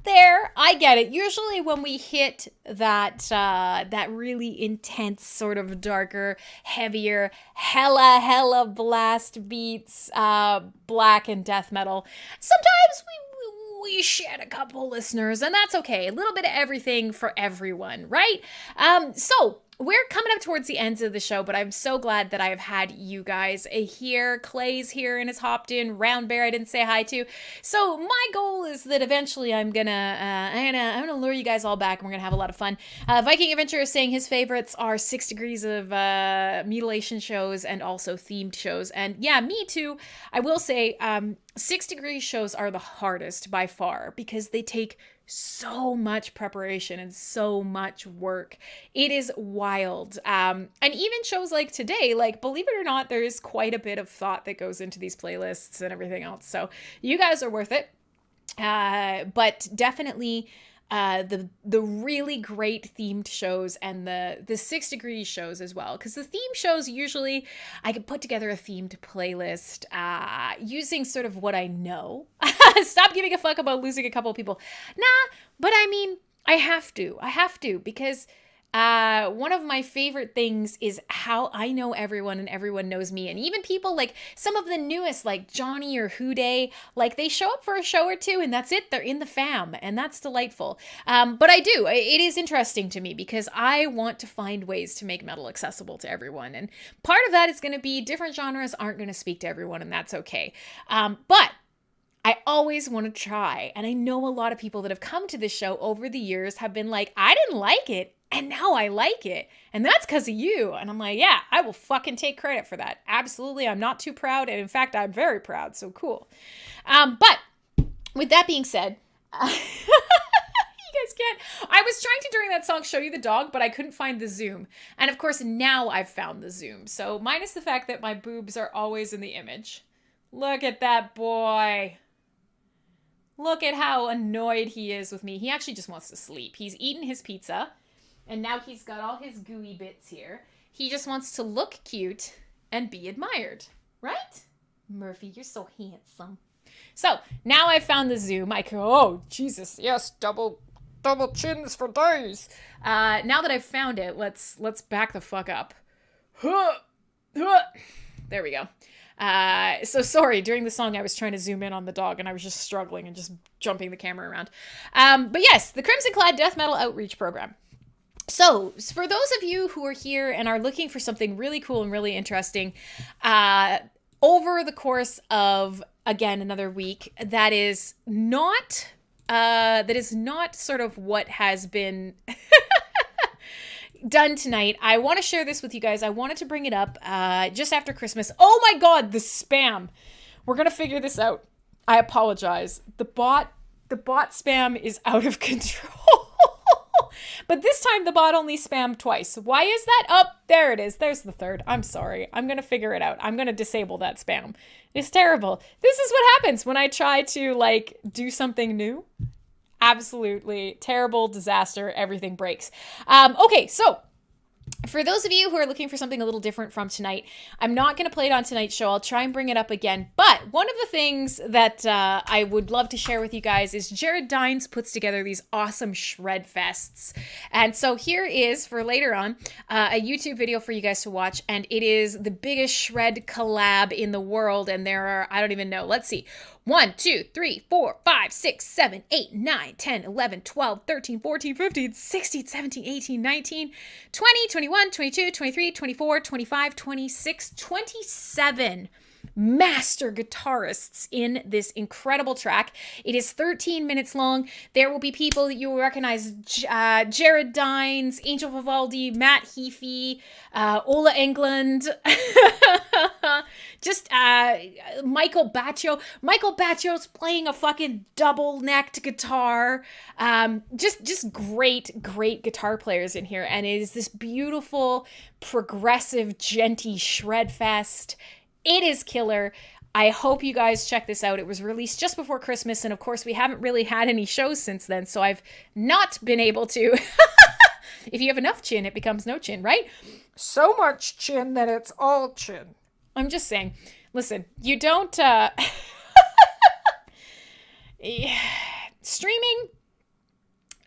there. I get it. Usually when we hit that really intense, sort of darker, heavier, hella blast beats, black and death metal, sometimes we shed a couple listeners, and that's okay. A little bit of everything for everyone, right? So we're coming up towards the ends of the show, but I'm so glad that I've had you guys here. Clay's here and has hopped in. Round Bear I didn't say hi to. So my goal is that eventually I'm gonna lure you guys all back and we're gonna have a lot of fun. Viking Adventure is saying his favorites are 6 degrees of mutilation shows and also themed shows. And yeah, me too. I will say 6 degrees shows are the hardest by far because they take so much preparation and so much work. It is wild. And even shows like today, like, believe it or not, there is quite a bit of thought that goes into these playlists and everything else. So you guys are worth it. But definitely the really great themed shows and the 6 degrees shows as well. Because the theme shows, usually I could put together a themed playlist using sort of what I know. Stop giving a fuck about losing a couple of people. Nah, but I mean, I have to because one of my favorite things is how I know everyone and everyone knows me. And even people like some of the newest, like Johnny or 𝖊𝖕𝖆𝖆, like they show up for a show or two and that's it. They're in the fam and that's delightful. But it is interesting to me because I want to find ways to make metal accessible to everyone. And part of that is going to be different genres aren't going to speak to everyone, and that's okay. But I always want to try. And I know a lot of people that have come to this show over the years have been like, I didn't like it, and now I like it. And that's because of you. And I'm like, yeah, I will fucking take credit for that. Absolutely. I'm not too proud. And in fact, I'm very proud. So cool. But with that being said, you guys can't. I was trying to, during that song, show you the dog, but I couldn't find the zoom. And of course, now I've found the zoom. So minus the fact that my boobs are always in the image. Look at that boy. Look at how annoyed he is with me. He actually just wants to sleep. He's eaten his pizza, and now he's got all his gooey bits here. He just wants to look cute and be admired, right? Murphy, you're so handsome. So now I've found the zoom. I go, oh, Jesus, yes, double chins for days. Now that I've found it, let's back the fuck up. There we go. So sorry, during the song I was trying to zoom in on the dog and I was just struggling and just jumping the camera around. But yes, the Crimsonclad Death Metal Outreach Program. So for those of you who are here and are looking for something really cool and really interesting, over the course of, again, another week, that is not sort of what has been done tonight. I want to share this with you guys. I wanted to bring it up just after Christmas. Oh my God, the spam. We're going to figure this out. I apologize. The bot spam is out of control. But this time the bot only spammed twice. Why is that? Oh, there it is. There's the third. I'm sorry. I'm going to figure it out. I'm going to disable that spam. It's terrible. This is what happens when I try to like do something new. Absolutely terrible disaster. Everything breaks. Okay, so for those of you who are looking for something a little different from tonight, I'm not going to play it on tonight's show. I'll try and bring it up again. But one of the things that I would love to share with you guys is 𝖍𝖊𝖆𝖆 puts together these awesome shred fests. And so here is, for later on, a YouTube video for you guys to watch. And it is the biggest shred collab in the world. And there are, I don't even know, let's see. 1, 2, 3, 4, 5, 6, 7, 8, 9, 10, 11, 12, 13, 14, 15, 16, 17, 18, 19, 20, 21, 22, 23, 24, 25, 26, 27 master guitarists in this incredible track. It is 13 minutes long. There will be people that you will recognize: 𝖍𝖊𝖆𝖆𝖆, 𝖊𝖕𝖆𝖆𝖆, Matt Heafy, Ola Englund, just Michael Baccio. Michael Baccio's playing a fucking double-necked guitar. Just great guitar players in here. And it is this beautiful, progressive, djenty shred fest. It is killer. I hope you guys check this out. It was released just before Christmas, and of course we haven't really had any shows since then, so I've not been able to If you have enough chin, it becomes no chin, right? So much chin that it's all chin. I'm just saying. Listen, you don't...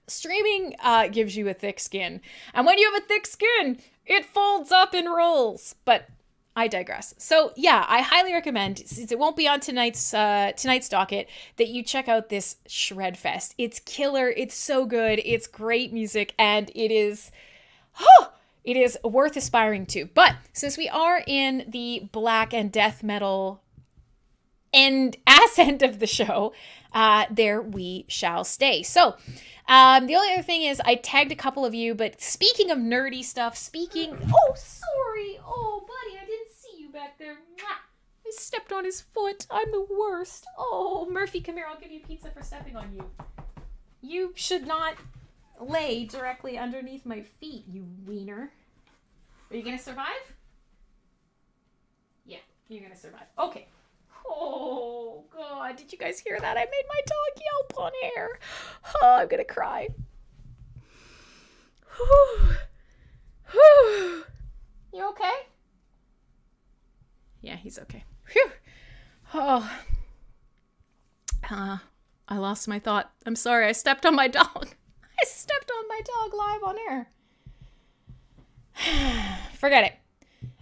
Streaming gives you a thick skin. And when you have a thick skin, it folds up and rolls. But I digress. So yeah, I highly recommend, since it won't be on tonight's docket, that you check out this Shred Fest. It's killer. It's so good. It's great music, and it is worth aspiring to. But since we are in the black and death metal ass end of the show, there we shall stay. So the only other thing is I tagged a couple of you, but speaking of nerdy stuff, oh, sorry. Oh, buddy, I didn't see you back there. Mwah. I stepped on his foot. I'm the worst. Oh, Murphy, come here. I'll give you pizza for stepping on you. You should not lay directly underneath my feet, you wiener. Are you going to survive? Yeah, you're going to survive. Okay. Oh, God. Did you guys hear that? I made my dog yelp on air. Oh, I'm going to cry. You okay? Yeah, he's okay. Phew. Oh. I lost my thought. I'm sorry. I stepped on my dog. I stepped on my dog live on air. Forget it.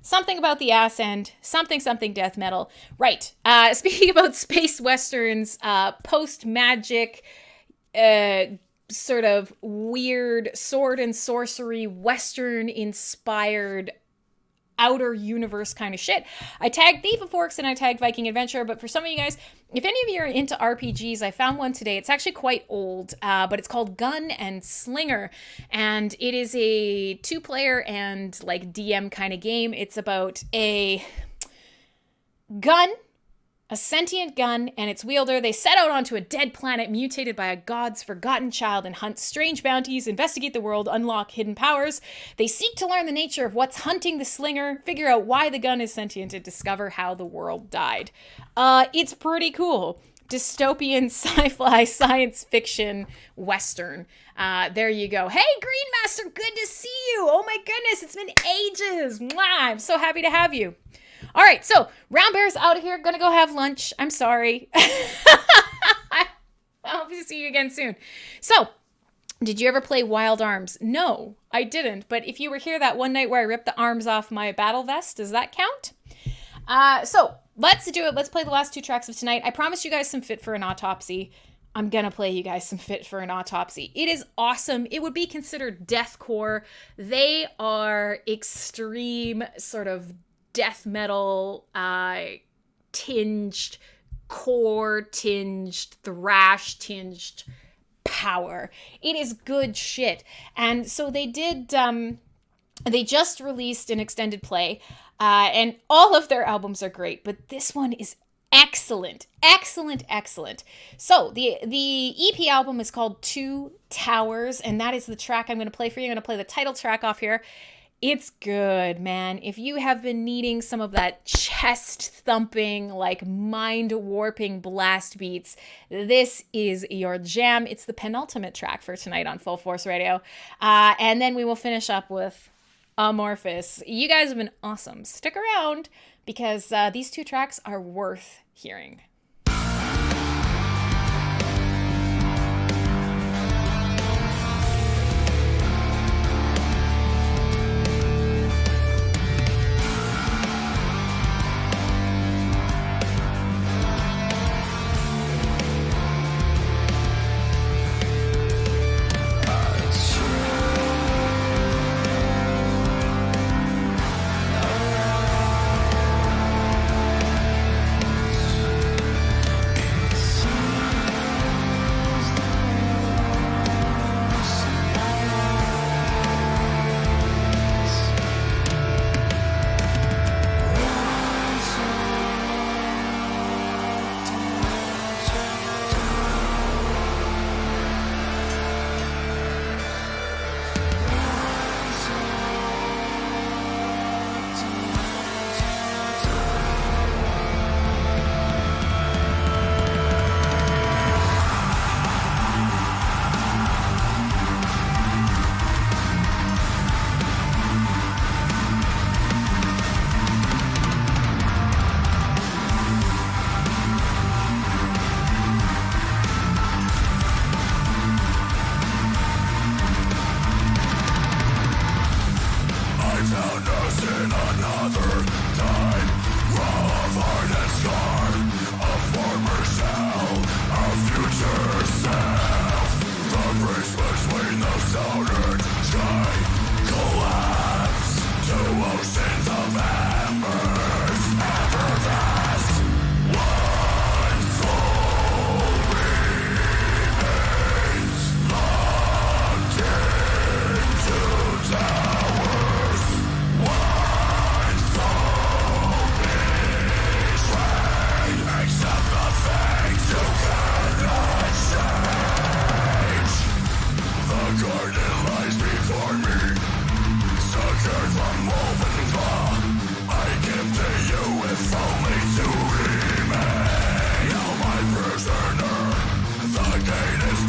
Something about the ass end, something death metal. Right. Speaking about space westerns, post-magic, sort of weird sword and sorcery, western-inspired outer universe kind of shit. I tagged Thief of Forks and I tagged Viking Adventure, but for some of you guys, if any of you are into RPGs, I found one today. It's actually quite old, but it's called Gun and Slinger, and it is a 2-player and like DM kind of game. It's about a gun, a sentient gun, and its wielder. They set out onto a dead planet mutated by a god's forgotten child and hunt strange bounties, investigate the world, unlock hidden powers. They seek to learn the nature of what's hunting the slinger, figure out why the gun is sentient, and discover how the world died. It's pretty cool. Dystopian sci-fi science fiction western. There you go. Hey, Green Master, good to see you. Oh my goodness, it's been ages. Mwah, I'm so happy to have you. All right, so Round Bear's out of here. Gonna go have lunch. I'm sorry. I hope to see you again soon. So, did you ever play Wild Arms? No, I didn't. But if you were here that one night where I ripped the arms off my battle vest, does that count? So, let's do it. Let's play the last 2 tracks of tonight. I promised you guys some Fit for an Autopsy. I'm gonna play you guys some Fit for an Autopsy. It is awesome. It would be considered deathcore. They are extreme sort of death metal, tinged, core tinged, thrash tinged power. It is good shit. And so they did, they just released an extended play, and all of their albums are great, but this one is excellent. So the EP album is called 2 Towers, and that is the track I'm going to play for you. I'm going to play the title track off here. It's good, man. If you have been needing some of that chest-thumping, like mind-warping blast beats, this is your jam. It's the penultimate track for tonight on Full Force Radio. And then we will finish up with Amorphous. You guys have been awesome. Stick around, because these 2 tracks are worth hearing.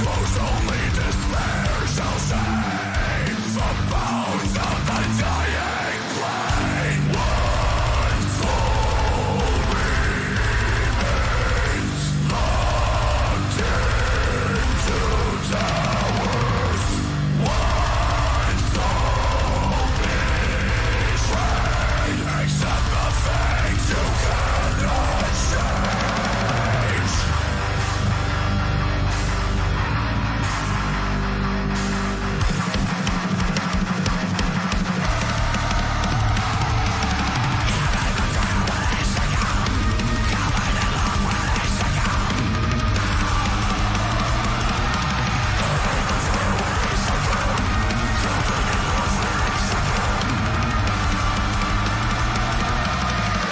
Most only despair shall shame the bones of the dying plain. One soul remains locked into towers. One soul betrayed. Accept the things you cannot change.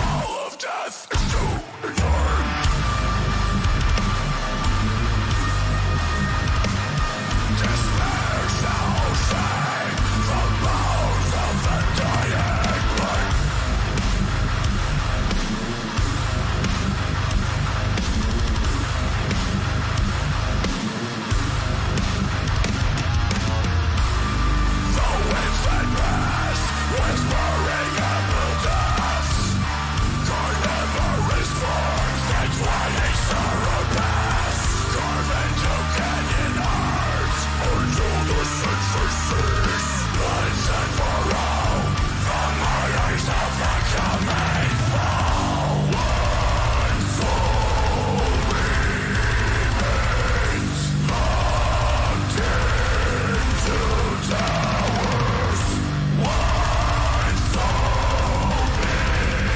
All of death is to return. Despair shall shame the bones of the dying plain. The winds that pass, whispering epitaphs. Carnivorous forms that flying surpass. Carve into canyon hearts, until the sensors cease. Once and for all, the martyrs of the coming fall. One soul remains locked into towers. One soul betrayed.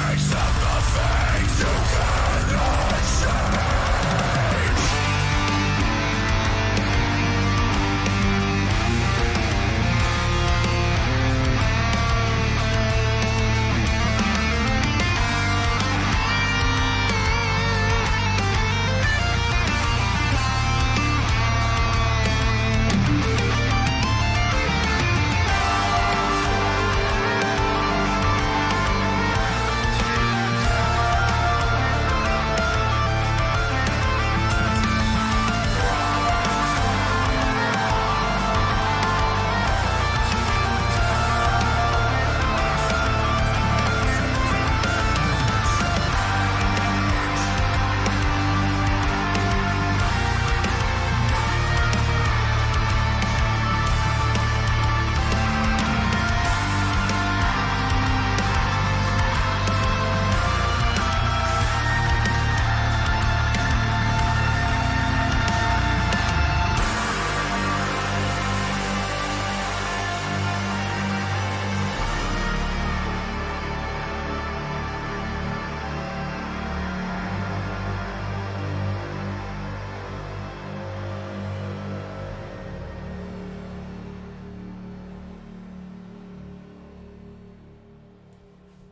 Accept the things you cannot change.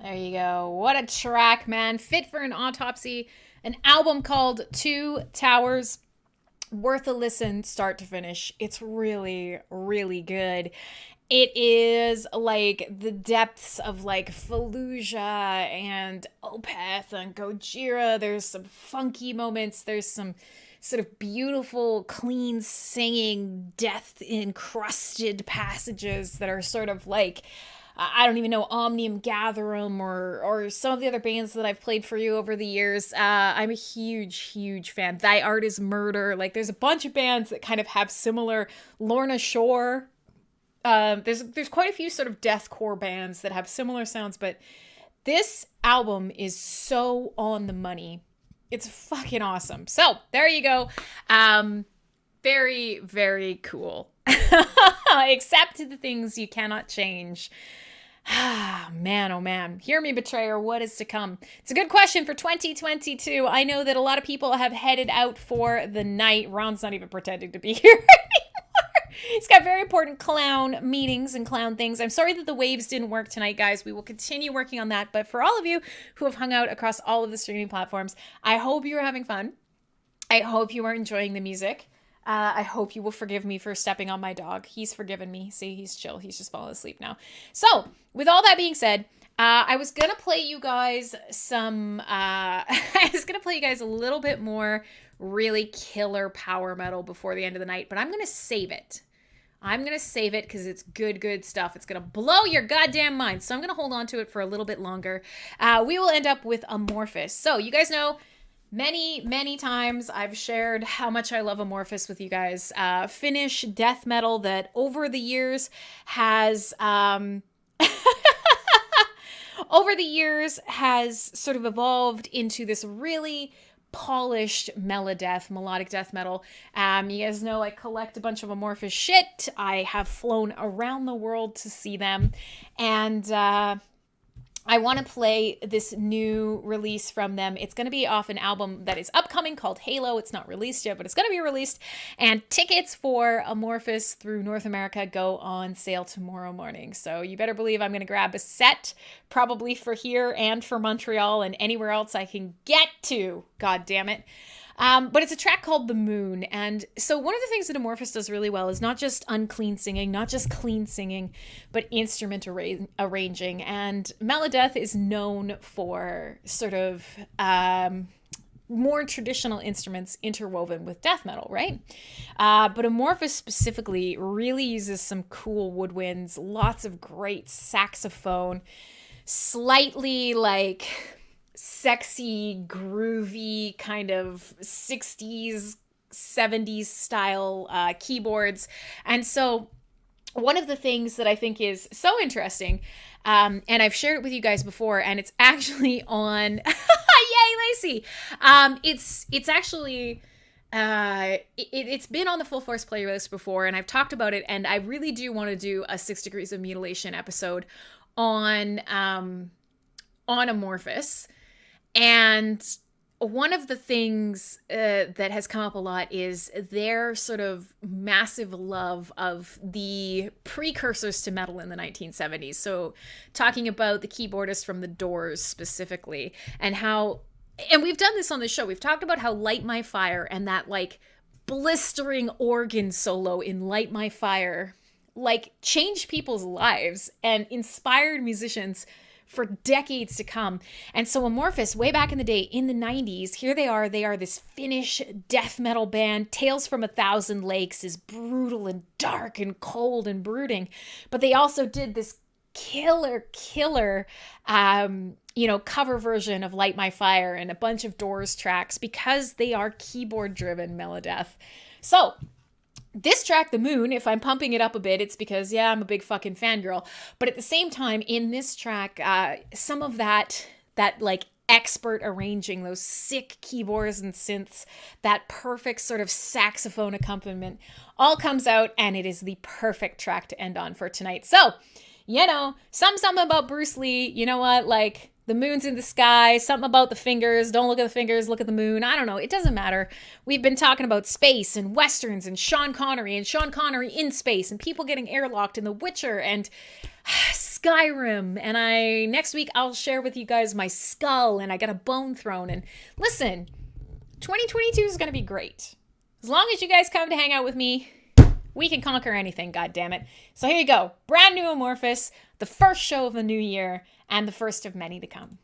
There you go. What a track, man. Fit for an autopsy. An album called Two Towers. Worth a listen start to finish. It's really, really good. It is like the depths of like Fallujah and Opeth and Gojira. There's some funky moments. There's some sort of beautiful, clean singing, death encrusted passages that are sort of like, I don't even know, 𝖊𝖕𝖆𝖆𝖆 or some of the other bands that I've played for you over the years. I'm a huge, huge fan. Thy Art is Murder. Like, there's a bunch of bands that kind of have similar. Lorna Shore. There's quite a few sort of deathcore bands that have similar sounds, but this album is so on the money. It's fucking awesome. So there you go. Very, very cool. Accept the things you cannot change. Man, oh man. Hear me, betrayer. What is to come? It's a good question for 2022. I know that a lot of people have headed out for the night. Ron's not even pretending to be here anymore. He's got very important clown meetings and clown things. I'm sorry that the waves didn't work tonight, guys. We will continue working on that. But for all of you who have hung out across all of the streaming platforms, I hope you are having fun. I hope you are enjoying the music. I hope you will forgive me for stepping on my dog. He's forgiven me. See, he's chill. He's just fallen asleep now. So, with all that being said, I was gonna play you guys some. I was gonna play you guys a little bit more really killer power metal before the end of the night, but I'm gonna save it. I'm gonna save it because it's good stuff. It's gonna blow your goddamn mind. So I'm gonna hold on to it for a little bit longer. We will end up with Amorphous. So you guys know. Many times I've shared how much I love Amorphous with you guys. Finnish death metal that over the years has sort of evolved into this really polished melodic death metal. You guys know I collect a bunch of Amorphous shit. I have flown around the world to see them, and I want to play this new release from them. It's going to be off an album that is upcoming called Halo. It's not released yet, but it's going to be released. And tickets for Amorphous through North America go on sale tomorrow morning. So you better believe I'm going to grab a set, probably for here and for Montreal and anywhere else I can get to. God damn it. But it's a track called The Moon. And so one of the things that Amorphous does really well is not just unclean singing, not just clean singing, but instrument arranging. And 𝖊𝖕𝖆𝖘 is known for sort of more traditional instruments interwoven with death metal, right? But Amorphous specifically really uses some cool woodwinds, lots of great saxophone, slightly like sexy, groovy kind of 60s, 70s style keyboards. And so one of the things that I think is so interesting, and I've shared it with you guys before, and it's actually on, yay, Lacey! It's actually, it's been on the Fullforce playlist before, and I've talked about it, and I really do want to do a 6 Degrees of Mutilation episode on Amorphous. And one of the things that has come up a lot is their sort of massive love of the precursors to metal in the 1970s. So talking about the keyboardist from The Doors specifically, and how, and we've done this on the show, we've talked about how Light My Fire and that like blistering organ solo in Light My Fire like changed people's lives and inspired musicians for decades to come. And so Amorphous, way back in the day, in the 90s, here they are this Finnish death metal band. Tales from a Thousand Lakes is brutal and dark and cold and brooding. But they also did this killer, cover version of Light My Fire and a bunch of Doors tracks because they are keyboard-driven 𝖊𝖕𝖆𝖆. So this track, The Moon, if I'm pumping it up a bit, it's because, yeah, I'm a big fucking fangirl. But at the same time, in this track, some of that like expert arranging, those sick keyboards and synths, that perfect sort of saxophone accompaniment, all comes out, and it is the perfect track to end on for tonight. So, something about Bruce Lee, you know what, like, the moon's in the sky, something about the fingers, don't look at the fingers, look at the moon. I don't know, it doesn't matter. We've been talking about space and westerns and Sean Connery in space and people getting airlocked in The Witcher and Skyrim. And next week I'll share with you guys my skull and I got a bone thrown. And listen, 2022 is going to be great. As long as you guys come to hang out with me, we can conquer anything, goddammit. So here you go. Brand new Amorphous, the first show of the new year, and the first of many to come.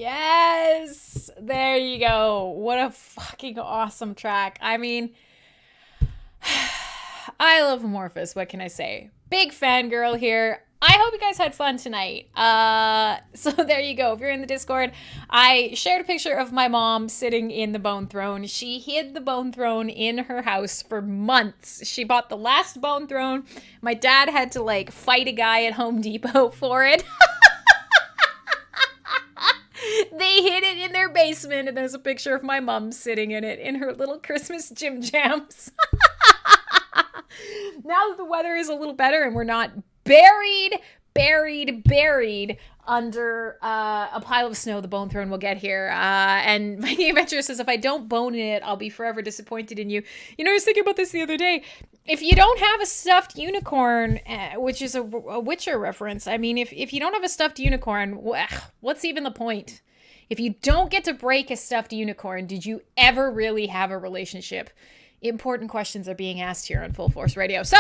Yes. There you go. What a fucking awesome track. I mean, I love Amorphous. What can I say? Big fangirl here. I hope you guys had fun tonight. So there you go. If you're in the Discord, I shared a picture of my mom sitting in the bone throne. She hid the bone throne in her house for months. She bought the last bone throne. My dad had to like fight a guy at Home Depot for it. They hid it in their basement, and there's a picture of my mom sitting in it in her little Christmas gym jams. Now that the weather is a little better and we're not buried under a pile of snow, the bone throne will get here. And my new adventure says, if I don't bone in it, I'll be forever disappointed in you. You know, I was thinking about this the other day. If you don't have a stuffed unicorn, which is a Witcher reference, I mean, if you don't have a stuffed unicorn, what's even the point? If you don't get to break a stuffed unicorn, did you ever really have a relationship? Important questions are being asked here on Full Force Radio. So,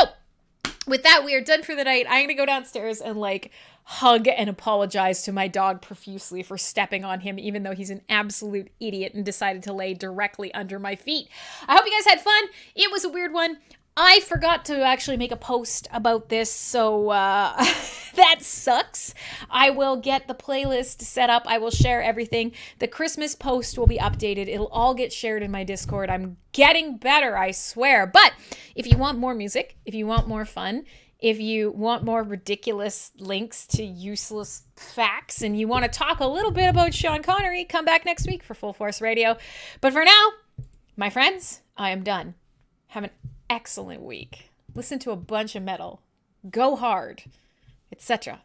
with that, we are done for the night. I'm going to go downstairs and like hug and apologize to my dog profusely for stepping on him, even though he's an absolute idiot and decided to lay directly under my feet. I hope you guys had fun. It was a weird one. I forgot to actually make a post about this, so that sucks. I will get the playlist set up. I will share everything. The Christmas post will be updated. It'll all get shared in my Discord. I'm getting better, I swear. But if you want more music, if you want more fun, if you want more ridiculous links to useless facts, and you want to talk a little bit about Sean Connery, come back next week for Full Force Radio. But for now, my friends, I am done. Have an excellent week. Listen to a bunch of metal. Go hard, etc.